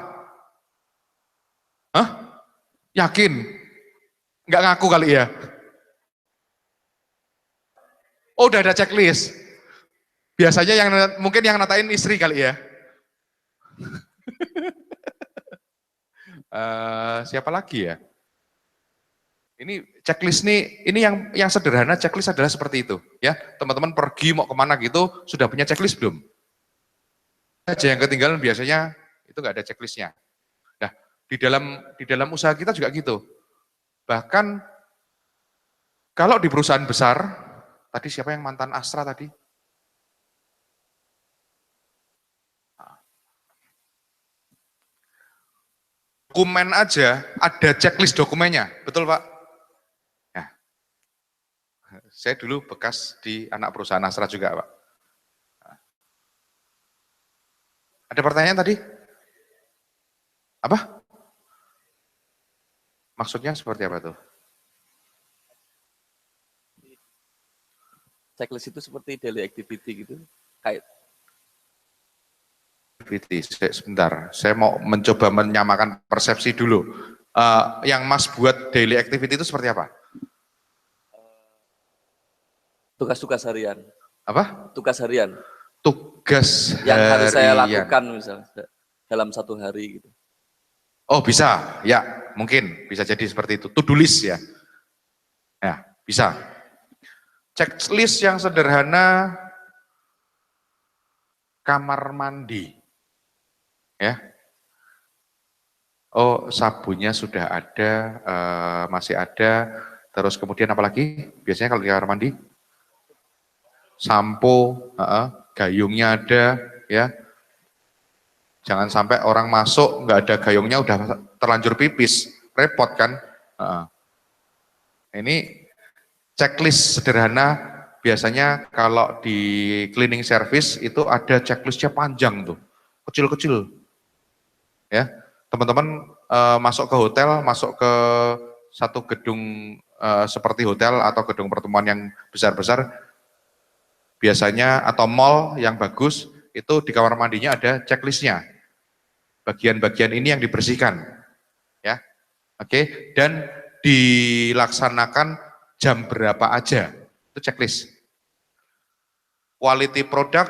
Hah? Yakin? Nggak ngaku kali ya? Oh, udah ada checklist. Biasanya mungkin yang natain istri kali ya. Siapa lagi ya? Ini checklist ini yang sederhana checklist adalah seperti itu, ya. Teman-teman pergi mau kemana gitu sudah punya checklist belum? Aja yang ketinggalan biasanya itu nggak ada checklistnya. Nah, di dalam usaha kita juga gitu. Bahkan kalau di perusahaan besar, tadi siapa yang mantan Astra tadi? Dokumen aja ada checklist dokumennya, betul Pak? Nah, saya dulu bekas di anak perusahaan Astra juga Pak. Ada pertanyaan tadi? Apa? Maksudnya seperti apa tuh? Checklist itu seperti daily activity gitu, kayak sebentar, saya mau mencoba menyamakan persepsi dulu. Yang Mas buat daily activity itu seperti apa? tugas-tugas harian. Apa? Tugas harian. Tugas yang harian. harus saya lakukan misalnya dalam satu hari gitu. Oh bisa, ya mungkin bisa jadi seperti itu. To-do list ya. Ya, bisa. Checklist yang sederhana, kamar mandi. Ya. Oh, sabunnya sudah ada, masih ada. Terus kemudian apa lagi? Biasanya kalau di kamar mandi, sampo, gayungnya ada, ya. Jangan sampai orang masuk nggak ada gayungnya udah terlanjur pipis, repot kan? Ini checklist sederhana. Biasanya kalau di cleaning service itu ada checklistnya panjang tuh, kecil-kecil, ya. Teman-teman masuk ke hotel, masuk ke satu gedung seperti hotel atau gedung pertemuan yang besar-besar, biasanya atau mall yang bagus, itu di kamar mandinya ada checklistnya. Bagian-bagian ini yang dibersihkan. Ya, oke, dan dilaksanakan jam berapa aja, itu checklist. Quality product,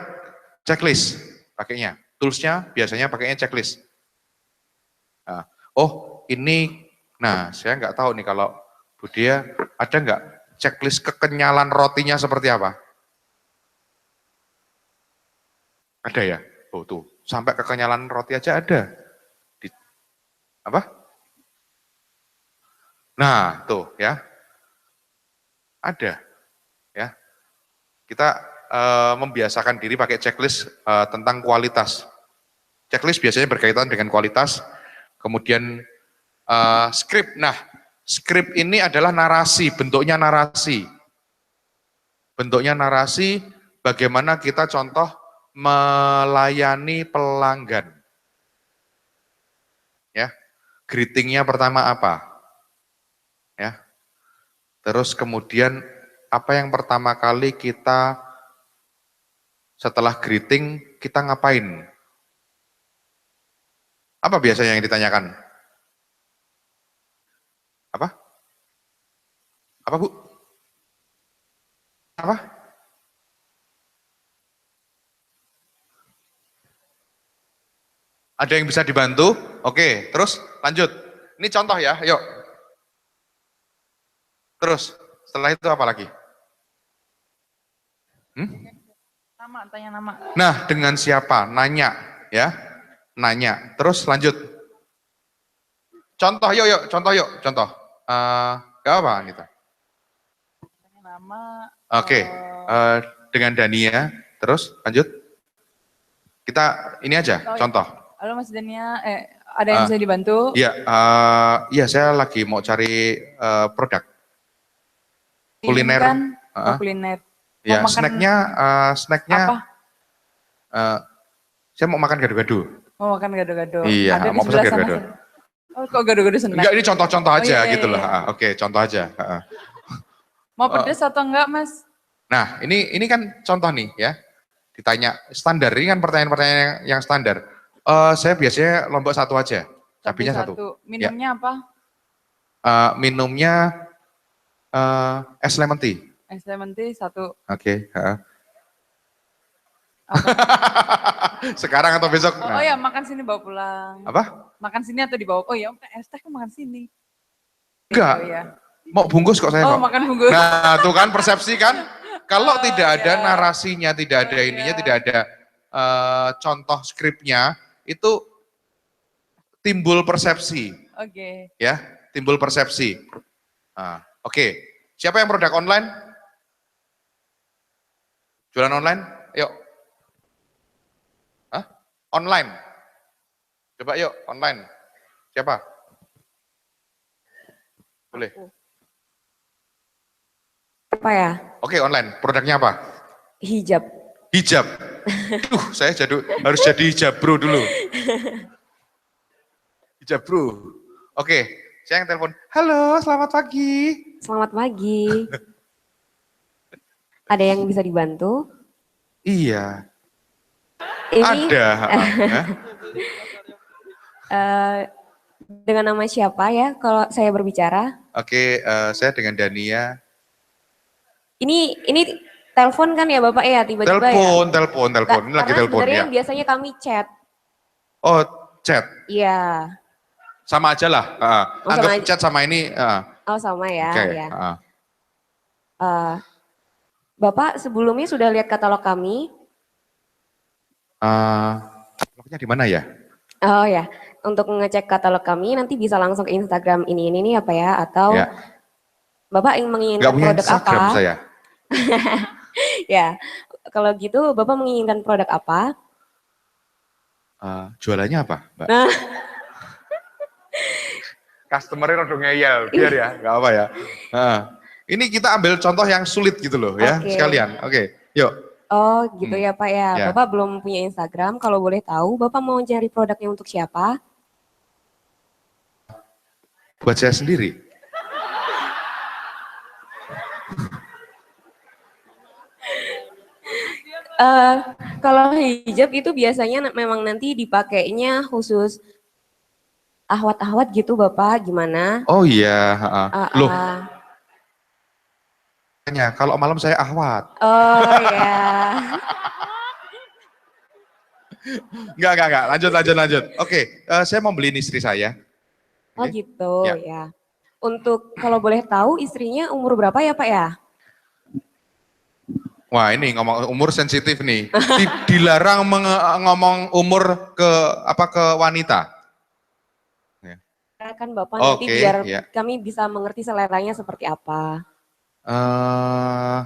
checklist pakainya. Toolsnya biasanya pakainya checklist. Nah, oh ini, nah saya nggak tahu nih kalau Bu Dia, ada nggak checklist kekenyalan rotinya seperti apa? Ada ya? Oh tuh, sampai kekenyalan roti aja ada. Apa? Nah tuh ya. Ada, ya. Kita membiasakan diri pakai checklist tentang kualitas. Checklist biasanya berkaitan dengan kualitas, kemudian script. Nah, script ini adalah narasi, bentuknya narasi. Bentuknya narasi bagaimana kita contoh melayani pelanggan. Ya, greetingnya pertama apa? Ya, terus kemudian apa yang pertama kali kita setelah greeting kita ngapain? Apa biasanya yang ditanyakan? Apa? Apa Bu? Apa? Ada yang bisa dibantu? Oke, terus lanjut. Ini contoh ya, yuk. Terus, setelah itu apa lagi? Nama, tanya nama. Nah, dengan siapa? Nanya, ya. Nanya, terus lanjut. Contoh yuk, contoh. Gak apa Anita? Tanya nama. Oke, dengan Dania, terus lanjut. Kita ini aja, contoh. Halo Mas Dania, ada yang bisa dibantu? Iya, saya lagi mau cari produk kuliner. Kan? Kuliner. Ya, snacknya apa? Saya mau makan gado-gado. Mau makan gado-gado. Iya, ada mau pesan gado-gado. Oh, kok gado-gado snack? Enggak, ini contoh-contoh aja iya, gitu loh. Iya. Oke, contoh aja. Mau pedas atau enggak, Mas? Nah, ini kan contoh nih ya. Ditanya standar, ini kan pertanyaan-pertanyaan yang standar. Saya biasanya lombok satu aja, cabenya satu. Minumnya apa? Minumnya es lemon tea. Es lemon tea satu. Oke. Sekarang atau besok? Oh ya, makan sini bawa pulang. Apa? Makan sini atau dibawa? Oh ya, es teh kan makan sini. Enggak. Oh, ya. Mau bungkus kok saya kok. Makan bungkus. Nah, tuh kan persepsi kan. Kalau tidak ada narasinya, tidak ada ininya, tidak ada contoh skripnya, itu timbul persepsi. Oke. Ya, timbul persepsi. Oke. Siapa yang produk online? Jualan online? Yuk. Online. Coba yuk, online. Siapa? Boleh. Apa ya? Oke, online. Produknya apa? Hijab. Hijab. Saya harus jadi hijab bro dulu. Hijab bro. Oke, saya yang telepon. Halo, selamat pagi. Selamat pagi. Ada yang bisa dibantu? Iya. Ini, ada. dengan nama siapa ya kalau saya berbicara? Oke, saya dengan Dania. Ini telepon kan ya Bapak ya tiba-tiba ya? Telepon. Ini lagi telepon ya. Sebenarnya biasanya kami chat. Oh, chat. Iya. Sama aja lah. Anggap sama chat sama ini. Oh sama ya. Oke. Ya. Bapak sebelumnya sudah lihat katalog kami? Katalognya di mana ya? Oh ya, untuk ngecek katalog kami nanti bisa langsung ke Instagram ini nih apa ya? Atau ya. Bapak yang menginginkan Nggak punya produk Instagram apa? Saya. Ya, kalau gitu Bapak menginginkan produk apa? Jualannya apa, Mbak? Nah. Customer-nya rada ngeyel, biar ya, nggak apa ya. Ini kita ambil contoh yang sulit gitu loh ya, sekalian. Oke, yuk. Oh gitu ya Pak ya. Ya. Bapak belum punya Instagram, kalau boleh tahu Bapak mau cari produknya untuk siapa? Buat saya sendiri. Kalau hijab itu biasanya memang nanti dipakainya khusus ahwat-ahwat gitu Bapak, gimana? Oh iya, loh. Kalau malam saya ahwat. Oh ya. Enggak. Lanjut. Oke, saya mau beliin istri saya. Oh gitu ya. Untuk kalau boleh tahu istrinya umur berapa ya Pak ya? Wah ini ngomong umur sensitif nih. Dilarang ngomong umur ke wanita. Kan Bapak nanti biar kami bisa mengerti seleranya seperti apa. Eh,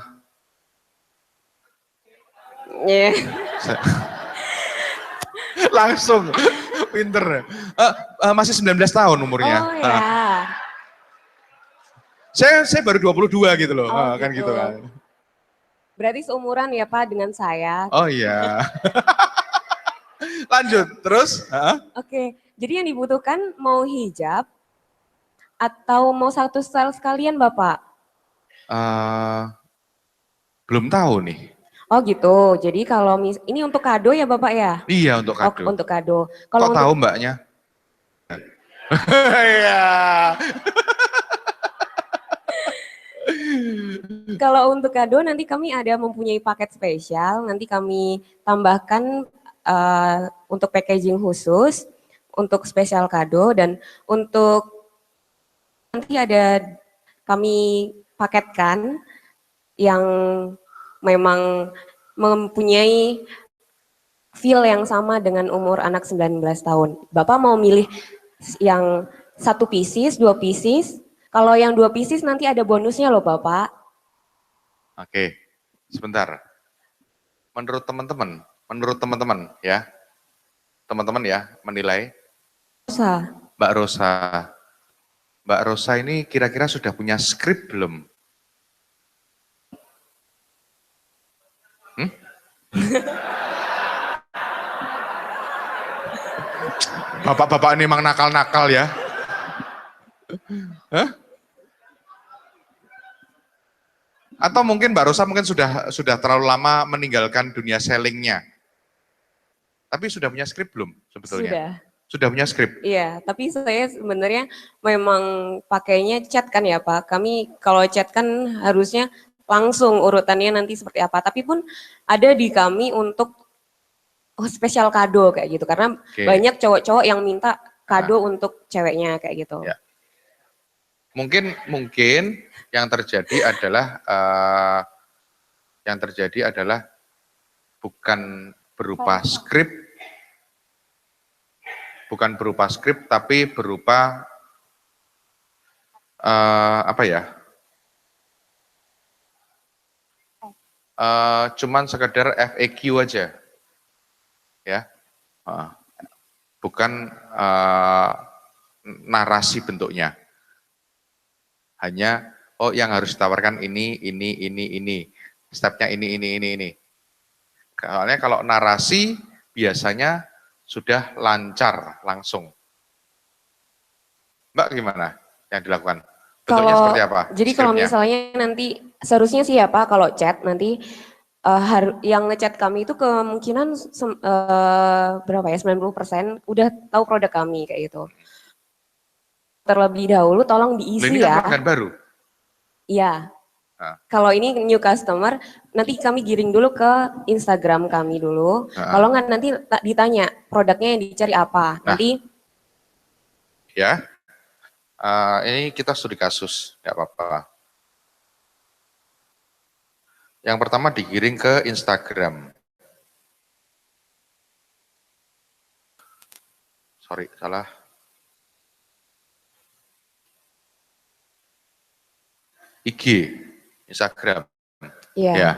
Iya. langsung, pinter. Masih 19 tahun umurnya. Oh ya. Saya baru 22 gitu loh, Oh, kan gitu. gitu kan. Berarti seumuran ya Pak dengan saya. Oh iya. Lanjut, terus? Oke, jadi yang dibutuhkan mau hijab atau mau satu style sekalian Bapak? Belum tahu nih. Oh gitu, jadi kalau ini untuk kado ya Bapak ya? Iya, untuk Oh, kado. untuk kado. Kok Kalau tahu untuk mbaknya? Iya. Kalau untuk kado nanti kami ada mempunyai paket spesial, nanti kami tambahkan untuk packaging khusus, untuk spesial kado, dan untuk nanti ada kami paketkan yang memang mempunyai feel yang sama dengan umur anak 19 tahun. Bapak mau milih yang 1 pieces, 2 pieces, kalau yang 2 pieces nanti ada bonusnya loh Bapak. Oke, sebentar. Menurut teman-teman ya, teman-teman ya menilai. Rosa. Mbak Rosa ini kira-kira sudah punya skrip belum? Bapak-bapak ini emang nakal-nakal ya. Hah? Atau mungkin Mbak Rosa mungkin sudah terlalu lama meninggalkan dunia sellingnya. Tapi sudah punya skrip belum sebetulnya? Sudah. Sudah punya skrip? Iya, tapi saya sebenarnya memang pakainya chat kan ya Pak. Kami kalau chat kan harusnya langsung urutannya nanti seperti apa. Tapi pun ada di kami untuk spesial kado kayak gitu. Karena banyak cowok-cowok yang minta kado untuk ceweknya kayak gitu. Ya. Mungkin yang terjadi adalah bukan berupa skrip, tapi berupa cuman sekedar FAQ aja, ya, bukan narasi bentuknya. Hanya yang harus ditawarkan ini, stepnya ini. Soalnya kalau narasi biasanya sudah lancar langsung. Mbak gimana yang dilakukan? Bentuknya seperti apa? Jadi kalau misalnya nanti seharusnya sih ya Pak, kalau chat nanti yang ngechat kami itu kemungkinan berapa ya, 90% udah tahu produk kami kayak gitu. Terlebih dahulu tolong diisi ini ya. Ini kan pelanggan baru? Iya. Kalau ini new customer, nanti kami giring dulu ke Instagram kami dulu. Kalau nggak nanti ditanya produknya yang dicari apa. Nanti. Ya, ini kita studi kasus, nggak apa-apa. Yang pertama digiring ke Instagram. Sorry, salah. IG, Instagram. Iya. Ya.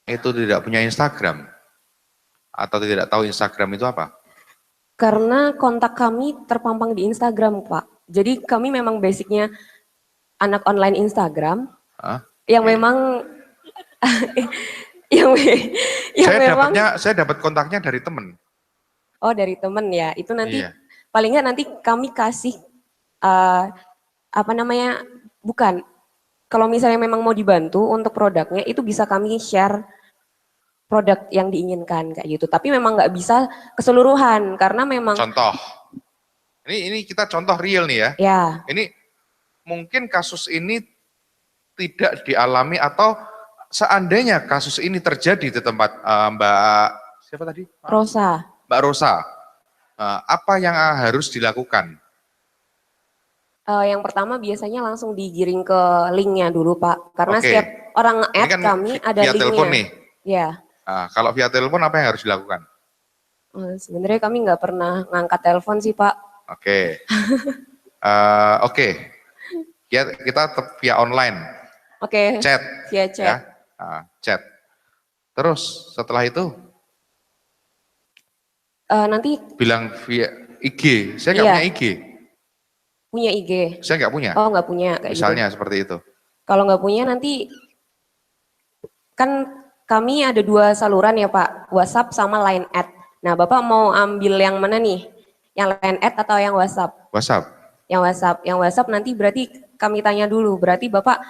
Itu tidak punya Instagram atau tidak tahu Instagram itu apa? Karena kontak kami terpampang di Instagram, Pak. Jadi kami memang basicnya anak online Instagram yang memang saya dapat kontaknya dari teman. Oh, dari teman ya. Itu nanti paling nggak nanti kami kasih bukan. Kalau misalnya memang mau dibantu untuk produknya itu bisa kami share produk yang diinginkan kayak gitu. Tapi memang nggak bisa keseluruhan karena memang. Contoh. Ini kita contoh real nih ya. Ya. Ini mungkin kasus ini tidak dialami atau seandainya kasus ini terjadi di tempat Mbak siapa tadi? Rosa. Mbak Rosa. Apa yang harus dilakukan? Yang pertama biasanya langsung digiring ke linknya dulu Pak, karena setiap orang nge-add kan kami ada linknya. Via telepon nih? Ya. Kalau via telepon apa yang harus dilakukan? Sebenarnya kami nggak pernah ngangkat telepon sih Pak. Oke. Kita tetap via online, Oke, chat, via ya, chat. chat. Terus setelah itu Nanti bilang via IG, saya nggak iya, punya IG, punya IG. saya nggak punya. Oh, nggak punya kayak Misalnya gitu. seperti itu. Kalau nggak punya nanti kan kami ada 2 saluran ya Pak, WhatsApp sama Line Ad. Nah, Bapak mau ambil yang mana nih? Yang Line Ad atau yang WhatsApp? WhatsApp. Yang WhatsApp nanti berarti kami tanya dulu, berarti Bapak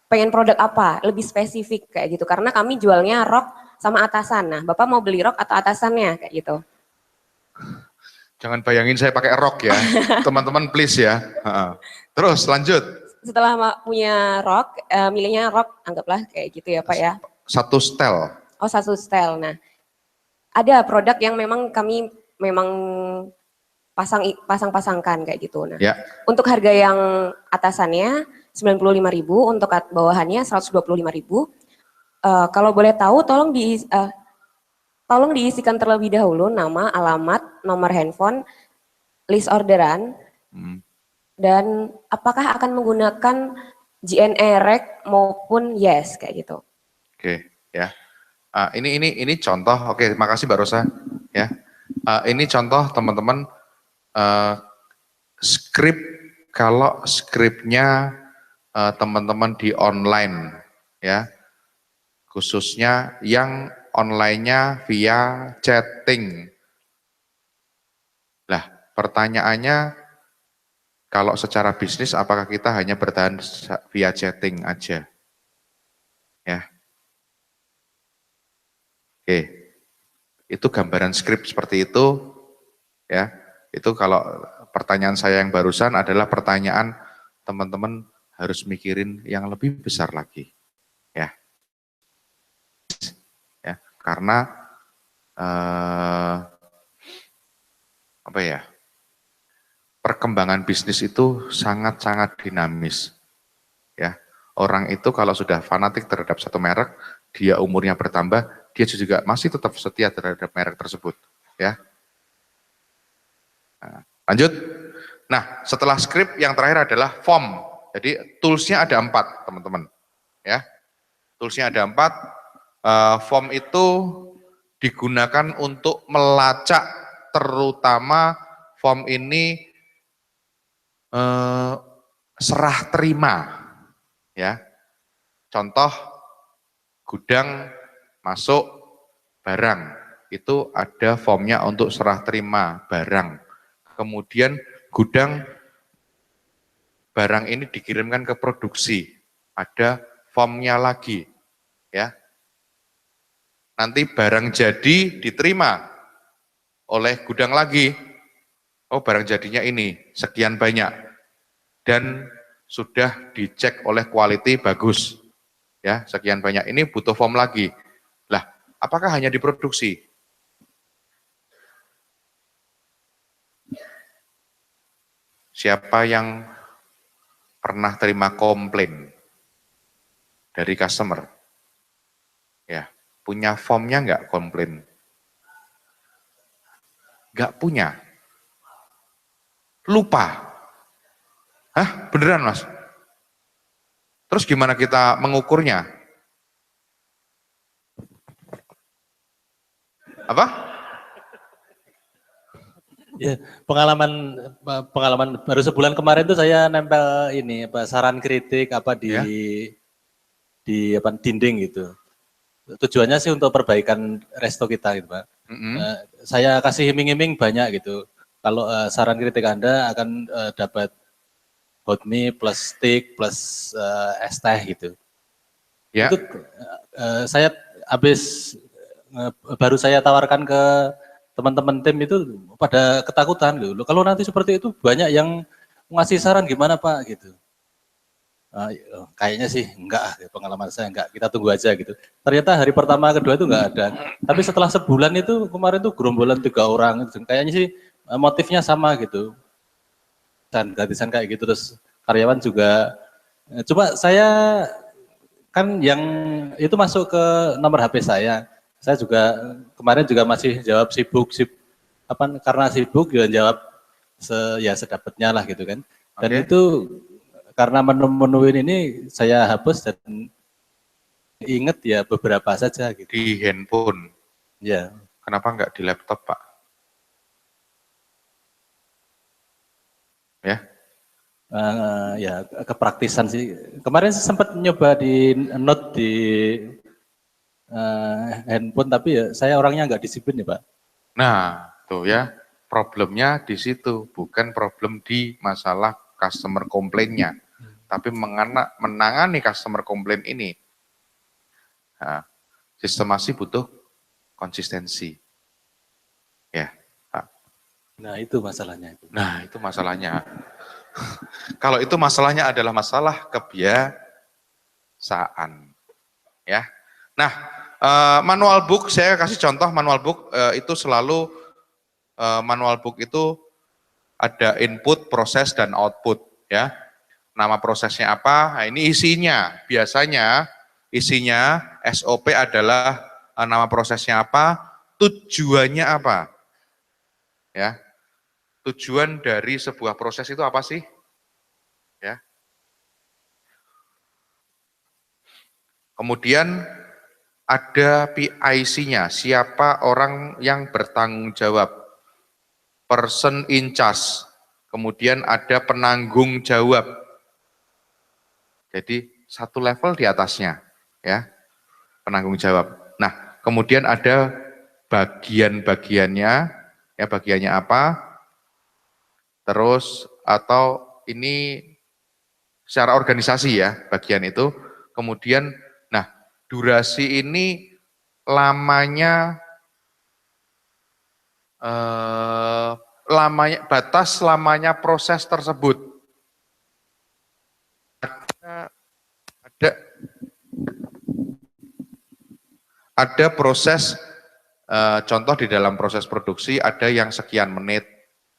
pengen produk apa? Lebih spesifik kayak gitu. Karena kami jualnya rok sama atasan. Nah, Bapak mau beli rok atau atasannya kayak gitu. Jangan bayangin saya pakai rok ya, teman-teman please ya. Terus lanjut. Setelah punya rok, milihnya rok, anggaplah kayak gitu ya Pak ya. Satu setel. Oh, satu style. Nah, ada produk yang memang kami memang pasang-pasangkan kayak gitu. Nah, Ya. untuk harga yang atasannya 95.000, untuk bawahannya 125.000. Kalau boleh tahu, tolong diisikan terlebih dahulu nama, alamat, nomor handphone, list orderan, dan apakah akan menggunakan JNE-REC maupun Yes kayak gitu. Oke, ya. Ini contoh. Oke, makasih Mbak Rosa. Ya, ini contoh teman-teman skrip. Kalau skripnya teman-teman di online, ya, khususnya yang online-nya via chatting. Lah, pertanyaannya, kalau secara bisnis apakah kita hanya bertahan via chatting aja? Ya. Oke. Itu gambaran skrip seperti itu, ya. Itu kalau pertanyaan saya yang barusan adalah pertanyaan teman-teman harus mikirin yang lebih besar lagi. Ya. Ya, karena apa ya? Perkembangan bisnis itu sangat-sangat dinamis. Ya. Orang itu kalau sudah fanatik terhadap satu merek, dia umurnya bertambah, dia juga masih tetap setia terhadap merek tersebut. Ya. Nah, lanjut. Nah, setelah skrip yang terakhir adalah form. Jadi toolsnya ada 4, teman-teman. Ya, toolsnya ada 4. Form itu digunakan untuk melacak, terutama form ini serah terima. Ya, contoh gudang masuk barang, itu ada formnya untuk serah terima barang. Kemudian gudang barang ini dikirimkan ke produksi, ada formnya lagi, ya. Nanti barang jadi diterima oleh gudang lagi, oh barang jadinya ini sekian banyak, dan sudah dicek oleh quality bagus, ya sekian banyak, ini butuh form lagi. Lah, apakah hanya diproduksi? Siapa yang pernah terima komplain dari customer? Ya, punya formnya nggak komplain? Nggak punya. Lupa. Hah, beneran Mas? Terus gimana kita mengukurnya? Apa? Ya, pengalaman baru sebulan kemarin tuh saya nempel ini saran kritik di dinding gitu. Tujuannya sih untuk perbaikan resto kita gitu, Pak. Saya kasih iming-iming banyak gitu. Kalau saran kritik Anda akan dapat hot mie plus steak plus es teh gitu. Ya. Itu saya baru saya tawarkan ke teman-teman tim itu pada ketakutan gitu. Kalau nanti seperti itu banyak yang ngasih saran gimana Pak gitu. Kayaknya sih enggak, pengalaman saya enggak, kita tunggu aja gitu. Ternyata hari pertama kedua itu enggak ada. Tapi setelah sebulan itu kemarin tuh gerombolan 3 orang, kayaknya sih motifnya sama gitu. Dan gratisan kayak gitu, terus karyawan juga. Coba saya kan yang itu masuk ke nomor HP saya. Saya juga kemarin juga masih jawab karena sibuk ya jawab sedapatnya lah gitu kan. Dan itu karena menu-menu ini saya hapus dan ingat ya beberapa saja gitu. Di handphone. Ya. Kenapa nggak di laptop, Pak? Ya. Ya kepraktisan sih. Kemarin sempat nyoba di note di handphone, tapi ya saya orangnya nggak disiplin ya Pak. Nah, tuh ya, problemnya di situ, bukan problem di masalah customer komplainnya, tapi menangani customer komplain ini. Nah, sistemasi butuh konsistensi. Ya, Pak. Nah, itu masalahnya. Nah, itu masalahnya. Kalau itu masalahnya adalah masalah kebiasaan. Ya. Nah, manual book, saya kasih contoh manual book itu selalu manual book itu ada input, proses, dan output. Ya, nama prosesnya apa? Nah, ini isinya. Biasanya isinya SOP adalah nama prosesnya apa, tujuannya apa. Ya, tujuan dari sebuah proses itu apa sih? Ya. Kemudian ada PIC-nya, siapa orang yang bertanggung jawab, person in charge. Kemudian ada penanggung jawab. Jadi satu level di atasnya, ya, penanggung jawab. Nah, kemudian ada bagian-bagiannya, ya, bagiannya apa? Terus atau ini secara organisasi ya bagian itu. Kemudian, nah, durasi ini lamanya batas lamanya proses tersebut. Ada proses contoh di dalam proses produksi ada yang sekian menit,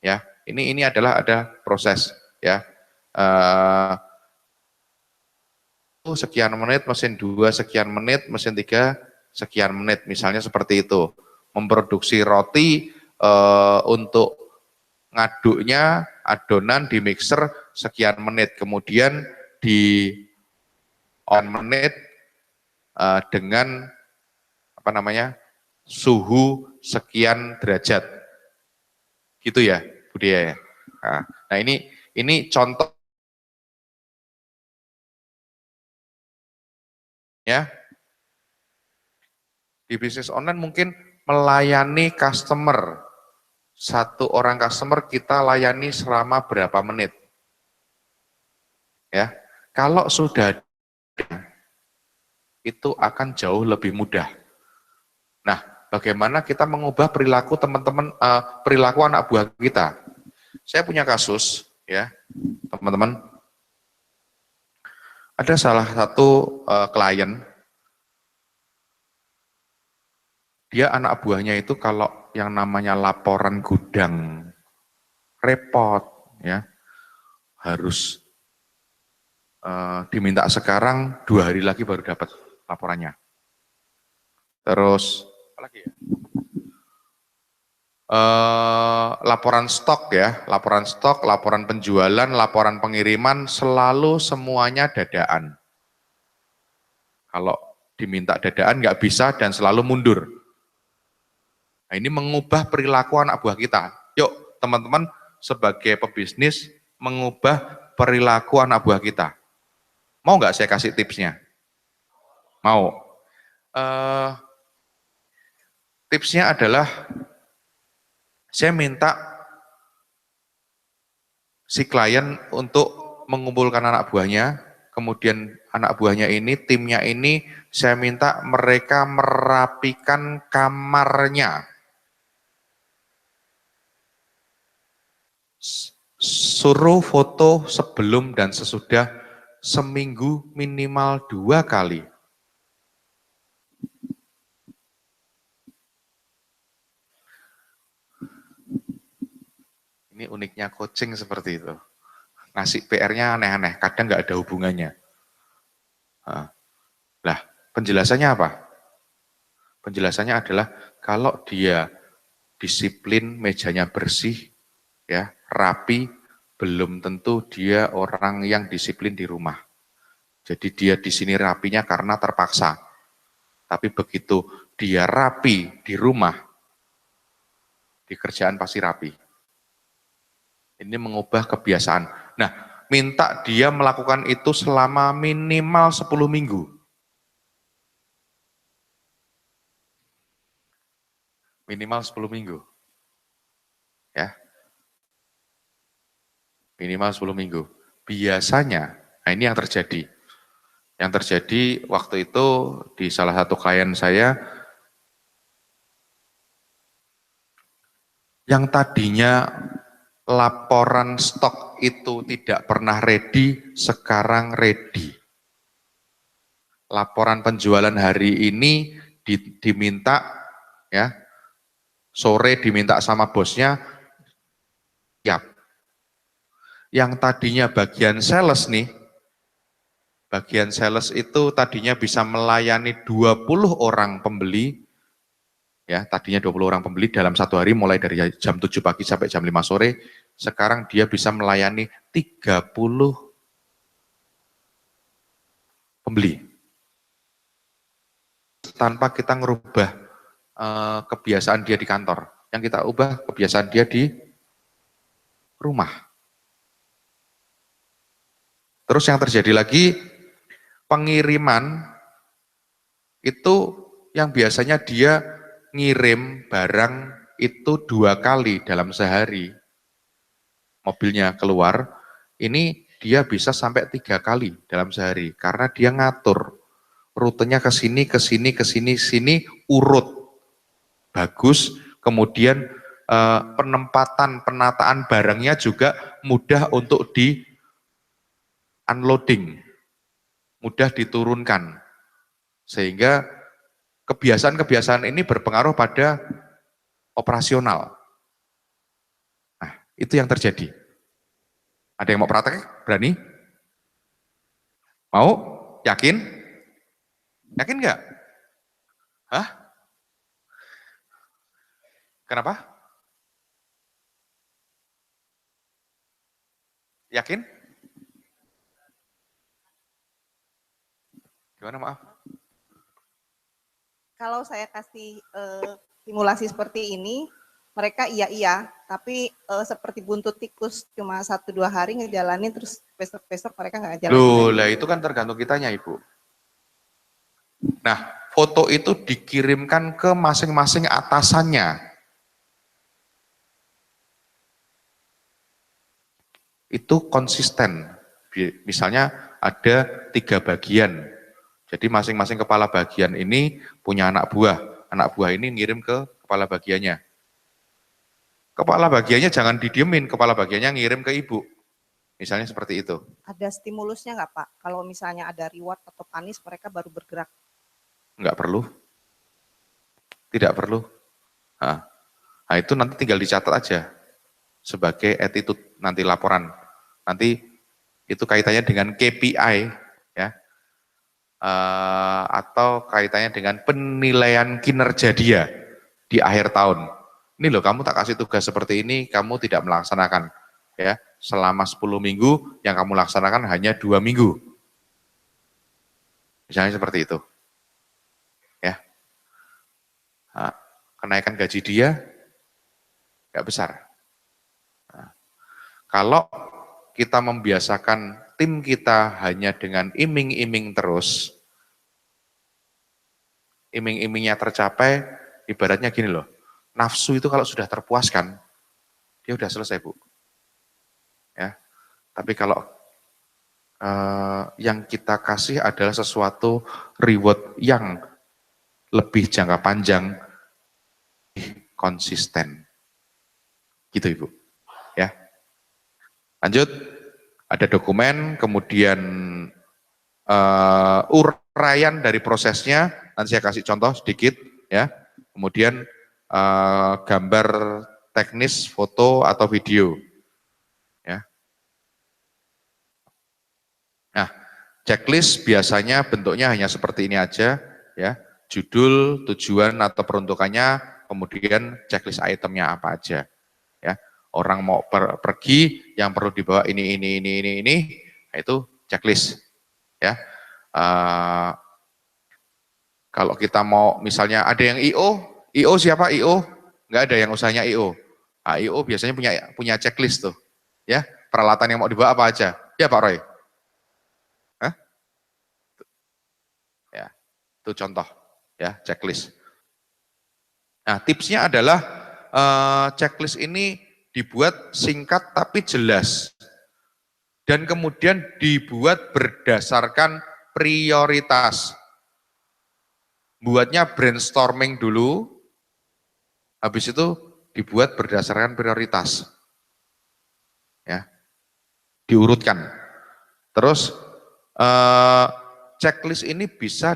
ya. Ini adalah ada proses, ya. Sekian menit, mesin 2 sekian menit, mesin 3 sekian menit, misalnya seperti itu. Memproduksi roti untuk ngaduknya adonan di mixer sekian menit, kemudian di on menit dengan apa namanya suhu sekian derajat, gitu ya, Budia ya. Nah ini contoh ya. Di bisnis online mungkin melayani customer, satu orang customer kita layani selama berapa menit, ya. Kalau sudah itu akan jauh lebih mudah. Nah, bagaimana kita mengubah perilaku teman-teman, perilaku anak buah kita? Saya punya kasus, ya, teman-teman. Ada salah satu klien, dia anak buahnya itu kalau yang namanya laporan gudang repot, ya, harus diminta sekarang 2 hari lagi baru dapat laporannya. Terus apa lagi ya? Laporan stok ya, laporan stok, laporan penjualan, laporan pengiriman, selalu semuanya dadaan. Kalau diminta dadaan nggak bisa dan selalu mundur. Nah, ini mengubah perilaku anak buah kita. Yuk teman-teman sebagai pebisnis mengubah perilaku anak buah kita. Mau nggak saya kasih tipsnya? Mau. Tipsnya adalah saya minta si klien untuk mengumpulkan anak buahnya, kemudian anak buahnya ini, timnya ini, saya minta mereka merapikan kamarnya. Suruh foto sebelum dan sesudah seminggu minimal 2 kali. Ini uniknya coaching seperti itu. Ngasih PR-nya aneh-aneh, kadang nggak ada hubungannya. Lah, penjelasannya apa? Penjelasannya adalah kalau dia disiplin, mejanya bersih, ya, rapi, belum tentu dia orang yang disiplin di rumah. Jadi dia di sini rapinya karena terpaksa. Tapi begitu dia rapi di rumah, di kerjaan pasti rapi. Ini mengubah kebiasaan. Nah, minta dia melakukan itu selama minimal 10 minggu. Minimal 10 minggu. Ya. Minimal 10 minggu. Biasanya, nah ini yang terjadi. Yang terjadi waktu itu di salah satu klien saya, yang tadinya laporan stok itu tidak pernah ready, sekarang ready. Laporan penjualan hari ini diminta, ya, sore diminta sama bosnya, siap. Yang tadinya bagian sales nih, bagian sales itu tadinya bisa melayani 20 orang pembeli, ya tadinya 20 orang pembeli dalam satu hari mulai dari jam 7 pagi sampai jam 5 sore, sekarang dia bisa melayani 30 pembeli. Tanpa kita ngerubah kebiasaan dia di kantor, yang kita ubah kebiasaan dia di rumah. Terus yang terjadi lagi, pengiriman itu yang biasanya dia ngirim barang itu 2 kali dalam sehari, mobilnya keluar, ini dia bisa sampai 3 kali dalam sehari, karena dia ngatur rutenya ke sini, ke sini, ke sini, sini, urut, bagus, kemudian penempatan, penataan barangnya juga mudah untuk di unloading, mudah diturunkan, sehingga kebiasaan-kebiasaan ini berpengaruh pada operasional. Nah, itu yang terjadi. Ada yang mau praktek? Berani? Mau? Yakin? Yakin nggak? Hah? Kenapa? Yakin? Gimana, maaf? Kalau saya kasih simulasi seperti ini, mereka iya, tapi seperti buntut tikus, cuma 1-2 hari ngejalanin, terus besok-besok mereka nggak ngejalanin. Loh, lah itu kan tergantung kitanya, Ibu. Nah, foto itu dikirimkan ke masing-masing atasannya. Itu konsisten. Misalnya ada 3 bagian. Jadi masing-masing kepala bagian ini punya anak buah. Anak buah ini ngirim ke kepala bagiannya. Kepala bagiannya jangan didiemin, kepala bagiannya ngirim ke ibu. Misalnya seperti itu. Ada stimulusnya nggak Pak? Kalau misalnya ada reward atau panis, mereka baru bergerak. Enggak perlu. Tidak perlu. Nah, itu nanti tinggal dicatat aja sebagai attitude nanti laporan. Nanti itu kaitannya dengan KPI, ya, atau kaitannya dengan penilaian kinerja dia di akhir tahun. Ini loh, kamu tak kasih tugas seperti ini, kamu tidak melaksanakan, ya, selama 10 minggu yang kamu laksanakan hanya 2 minggu. Misalnya seperti itu. Ya. Nah, kenaikan gaji dia nggak besar. Nah, kalau kita membiasakan tim kita hanya dengan iming-iming terus, iming-imingnya tercapai, ibaratnya gini loh, nafsu itu kalau sudah terpuaskan, dia udah selesai, Bu. Ya, tapi kalau yang kita kasih adalah sesuatu reward yang lebih jangka panjang, konsisten. Gitu, Ibu. Ya. Lanjut, ada dokumen, kemudian uraian dari prosesnya, nanti saya kasih contoh sedikit, ya. Kemudian gambar teknis, foto atau video. Ya. Nah, checklist biasanya bentuknya hanya seperti ini aja, ya. Judul, tujuan atau peruntukannya, kemudian checklist itemnya apa aja. Ya. Orang mau pergi, yang perlu dibawa ini, nah itu checklist. Ya, kalau kita mau misalnya ada yang IO siapa IO? Nggak ada yang usahanya IO. Nah, IO biasanya punya checklist tuh. Ya, peralatan yang mau dibawa apa aja? Ya Pak Roy. Hah? Ya, itu contoh ya checklist. Nah, tipsnya adalah checklist ini dibuat singkat tapi jelas. Dan kemudian dibuat berdasarkan prioritas. Buatnya brainstorming dulu, habis itu dibuat berdasarkan prioritas. Ya, diurutkan. Terus checklist ini bisa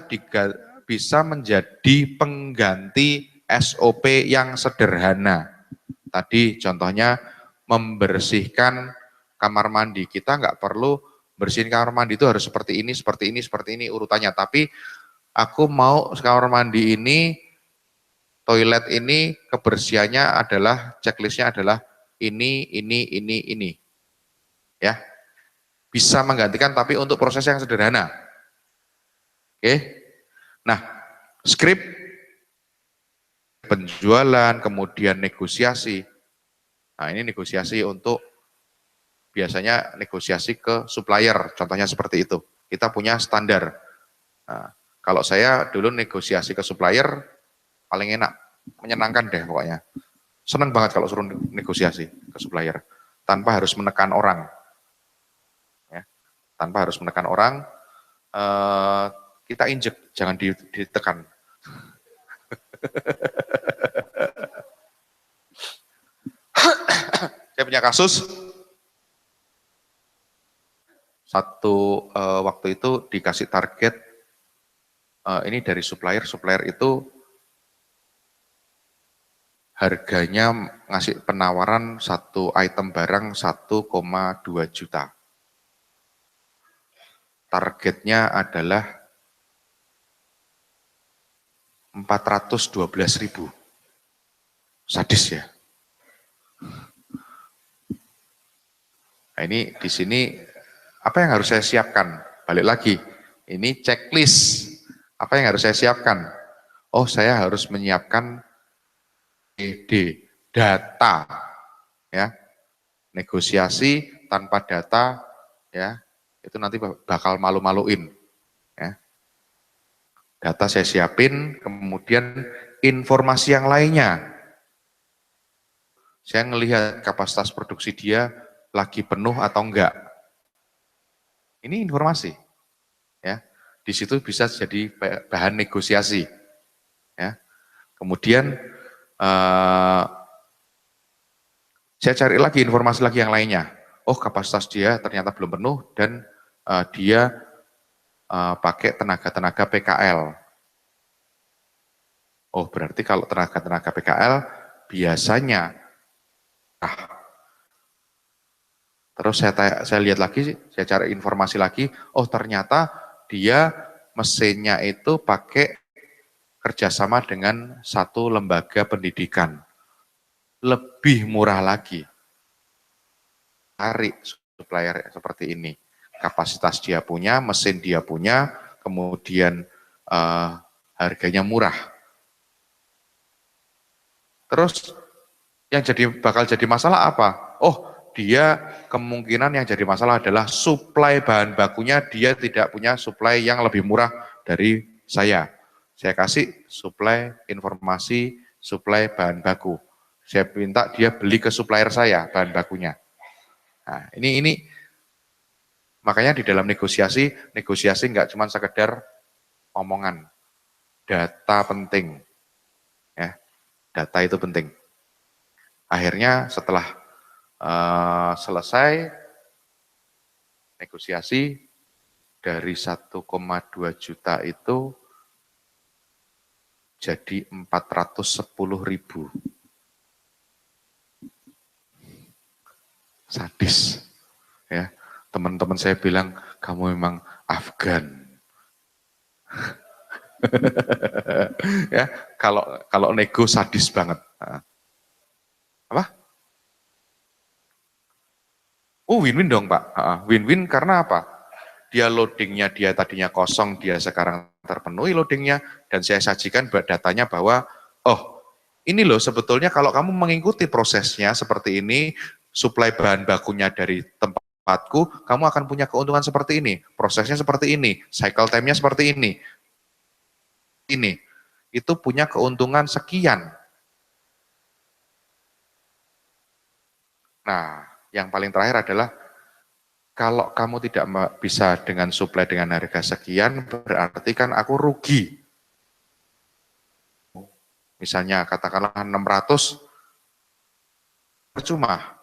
menjadi pengganti SOP yang sederhana. Tadi contohnya membersihkan kamar mandi. Kita nggak perlu bersihin kamar mandi itu harus seperti ini urutannya. Tapi aku mau kamar mandi ini, toilet ini kebersihannya adalah, checklistnya adalah ini. Ya, bisa menggantikan tapi untuk proses yang sederhana. Oke, nah script penjualan, kemudian negosiasi. Nah ini negosiasi untuk, biasanya negosiasi ke supplier, contohnya seperti itu. Kita punya standar. Nah, kalau saya dulu negosiasi ke supplier, paling enak, menyenangkan deh pokoknya. Senang banget kalau suruh negosiasi ke supplier, tanpa harus menekan orang. Ya, tanpa harus menekan orang, kita injek, jangan ditekan. Saya punya kasus, satu waktu itu dikasih target, ini dari supplier itu harganya ngasih penawaran satu item barang 1,2 juta. Targetnya adalah 412.000. Sadis ya. Nah ini di sini apa yang harus saya siapkan? Balik lagi, ini checklist. Apa yang harus saya siapkan? Oh, saya harus menyiapkan data, ya. Negosiasi tanpa data, ya, itu nanti bakal malu-maluin. Ya. Data saya siapin, kemudian informasi yang lainnya. Saya ngelihat kapasitas produksi dia lagi penuh atau enggak. Ini informasi, ya. Di situ bisa jadi bahan negosiasi, ya. Kemudian saya cari lagi informasi lagi yang lainnya. Oh, kapasitas dia ternyata belum penuh dan dia pakai tenaga-tenaga PKL. Oh, berarti kalau tenaga-tenaga PKL biasanya terus saya lihat lagi, saya cari informasi lagi, oh ternyata dia mesinnya itu pakai kerjasama dengan satu lembaga pendidikan. Lebih murah lagi. Cari supplier seperti ini. Kapasitas dia punya, mesin dia punya, kemudian harganya murah. Terus yang bakal jadi masalah apa? Oh, dia kemungkinan yang jadi masalah adalah suplai bahan bakunya, dia tidak punya suplai yang lebih murah dari saya. Saya kasih suplai informasi, suplai bahan baku. Saya minta dia beli ke supplier saya bahan bakunya. Nah, ini makanya di dalam negosiasi nggak cuma sekedar omongan. Data penting. Ya, data itu penting. Akhirnya setelah selesai negosiasi, dari 1,2 juta itu jadi 410.000. Sadis. Ya, teman-teman saya bilang, kamu memang Afgan. Ya, kalau nego sadis banget. Apa? Oh, win-win dong, Pak. Win-win karena apa? Dia loadingnya dia tadinya kosong, dia sekarang terpenuhi loadingnya, dan saya sajikan datanya bahwa, oh, ini loh sebetulnya kalau kamu mengikuti prosesnya seperti ini, suplai bahan bakunya dari tempatku, kamu akan punya keuntungan seperti ini, prosesnya seperti ini, cycle time-nya seperti ini. Itu punya keuntungan sekian. Nah, yang paling terakhir adalah, kalau kamu tidak bisa dengan suplai dengan harga sekian, berarti kan aku rugi. Misalnya katakanlah 600, percuma.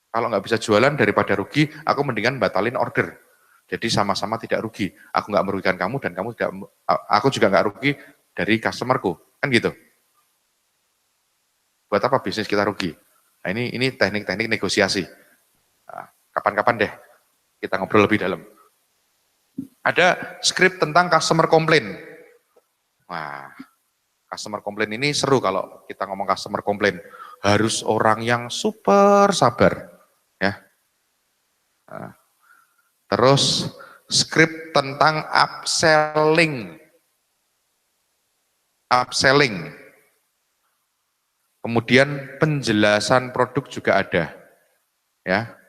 Kalau nggak bisa jualan daripada rugi, aku mendingan batalin order. Jadi sama-sama tidak rugi. Aku nggak merugikan kamu dan kamu tidak, aku juga nggak rugi dari customerku, kan gitu. Buat apa bisnis kita rugi? Nah, ini teknik-teknik negosiasi. Kapan-kapan deh kita ngobrol lebih dalam. Ada skrip tentang customer complaint. Wah, customer complaint ini seru kalau kita ngomong customer complaint. Harus orang yang super sabar. Ya. Terus skrip tentang upselling. Kemudian penjelasan produk juga ada. Ya.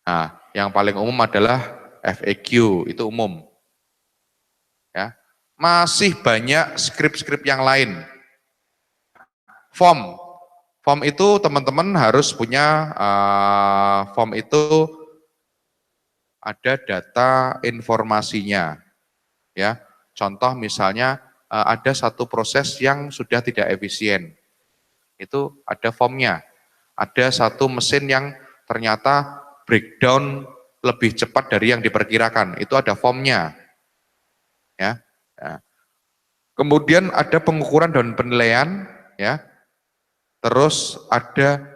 Nah, yang paling umum adalah FAQ, itu umum. Ya. Masih banyak skrip-skrip yang lain. Form itu teman-teman harus punya, form itu ada data informasinya. Ya. Contoh misalnya ada satu proses yang sudah tidak efisien. Itu ada formnya. Ada satu mesin yang ternyata breakdown lebih cepat dari yang diperkirakan. Itu ada formnya. Ya. Ya. Kemudian ada pengukuran dan penilaian, ya. Terus ada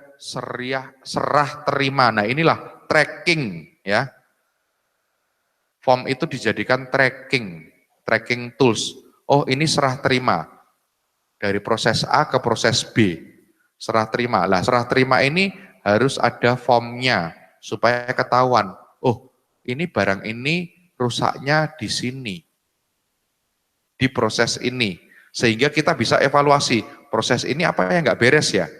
serah terima. Nah, inilah tracking, ya. Form itu dijadikan tracking tools. Oh, ini serah terima dari proses A ke proses B. Serah terima. Lah, serah terima ini harus ada formnya supaya ketahuan. Oh, ini barang ini rusaknya di sini, di proses ini, sehingga kita bisa evaluasi proses ini apa yang nggak beres ya.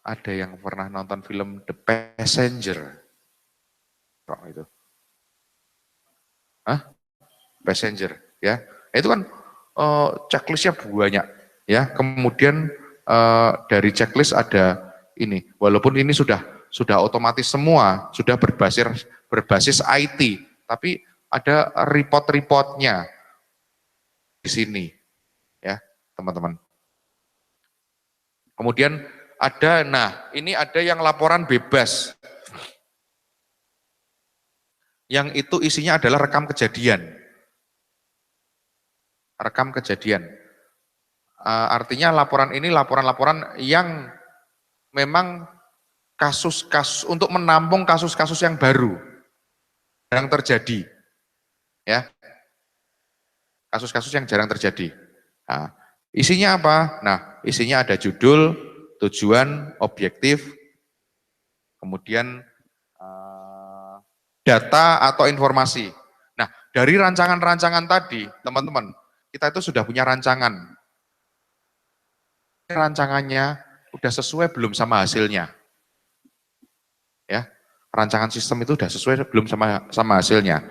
Ada yang pernah nonton film The Passenger? Kok itu? Hah? Passenger, ya. Itu kan checklistnya banyak, ya. Kemudian dari checklist ada ini, walaupun ini sudah otomatis semua, sudah berbasis IT, tapi ada report-reportnya di sini, ya, teman-teman. Kemudian ada, nah ini ada yang laporan bebas, yang itu isinya adalah rekam kejadian. Artinya laporan ini laporan-laporan yang memang kasus-kasus untuk menampung kasus-kasus yang baru yang terjadi, ya, kasus-kasus yang jarang terjadi. Nah, isinya apa? Nah, isinya ada judul, tujuan, objektif, kemudian data atau informasi. Nah, dari rancangan-rancangan tadi, teman-teman, kita itu sudah punya rancangan. Rancangannya udah sesuai belum sama hasilnya? Ya, rancangan sistem itu udah sesuai belum sama hasilnya?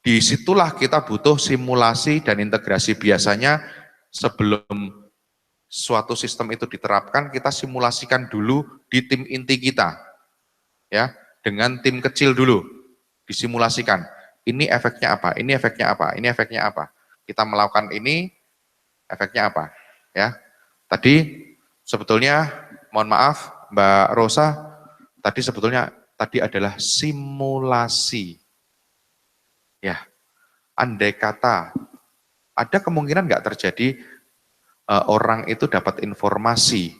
Disitulah kita butuh simulasi dan integrasi. Biasanya sebelum suatu sistem itu diterapkan, kita simulasikan dulu di tim inti kita, ya, dengan tim kecil dulu, disimulasikan. Ini efeknya apa? Ini efeknya apa? Ini efeknya apa? Kita melakukan ini, efeknya apa? Ya, tadi sebetulnya, mohon maaf, Mbak Rosa, tadi sebetulnya adalah simulasi. Ya, andai kata ada kemungkinan nggak terjadi orang itu dapat informasi,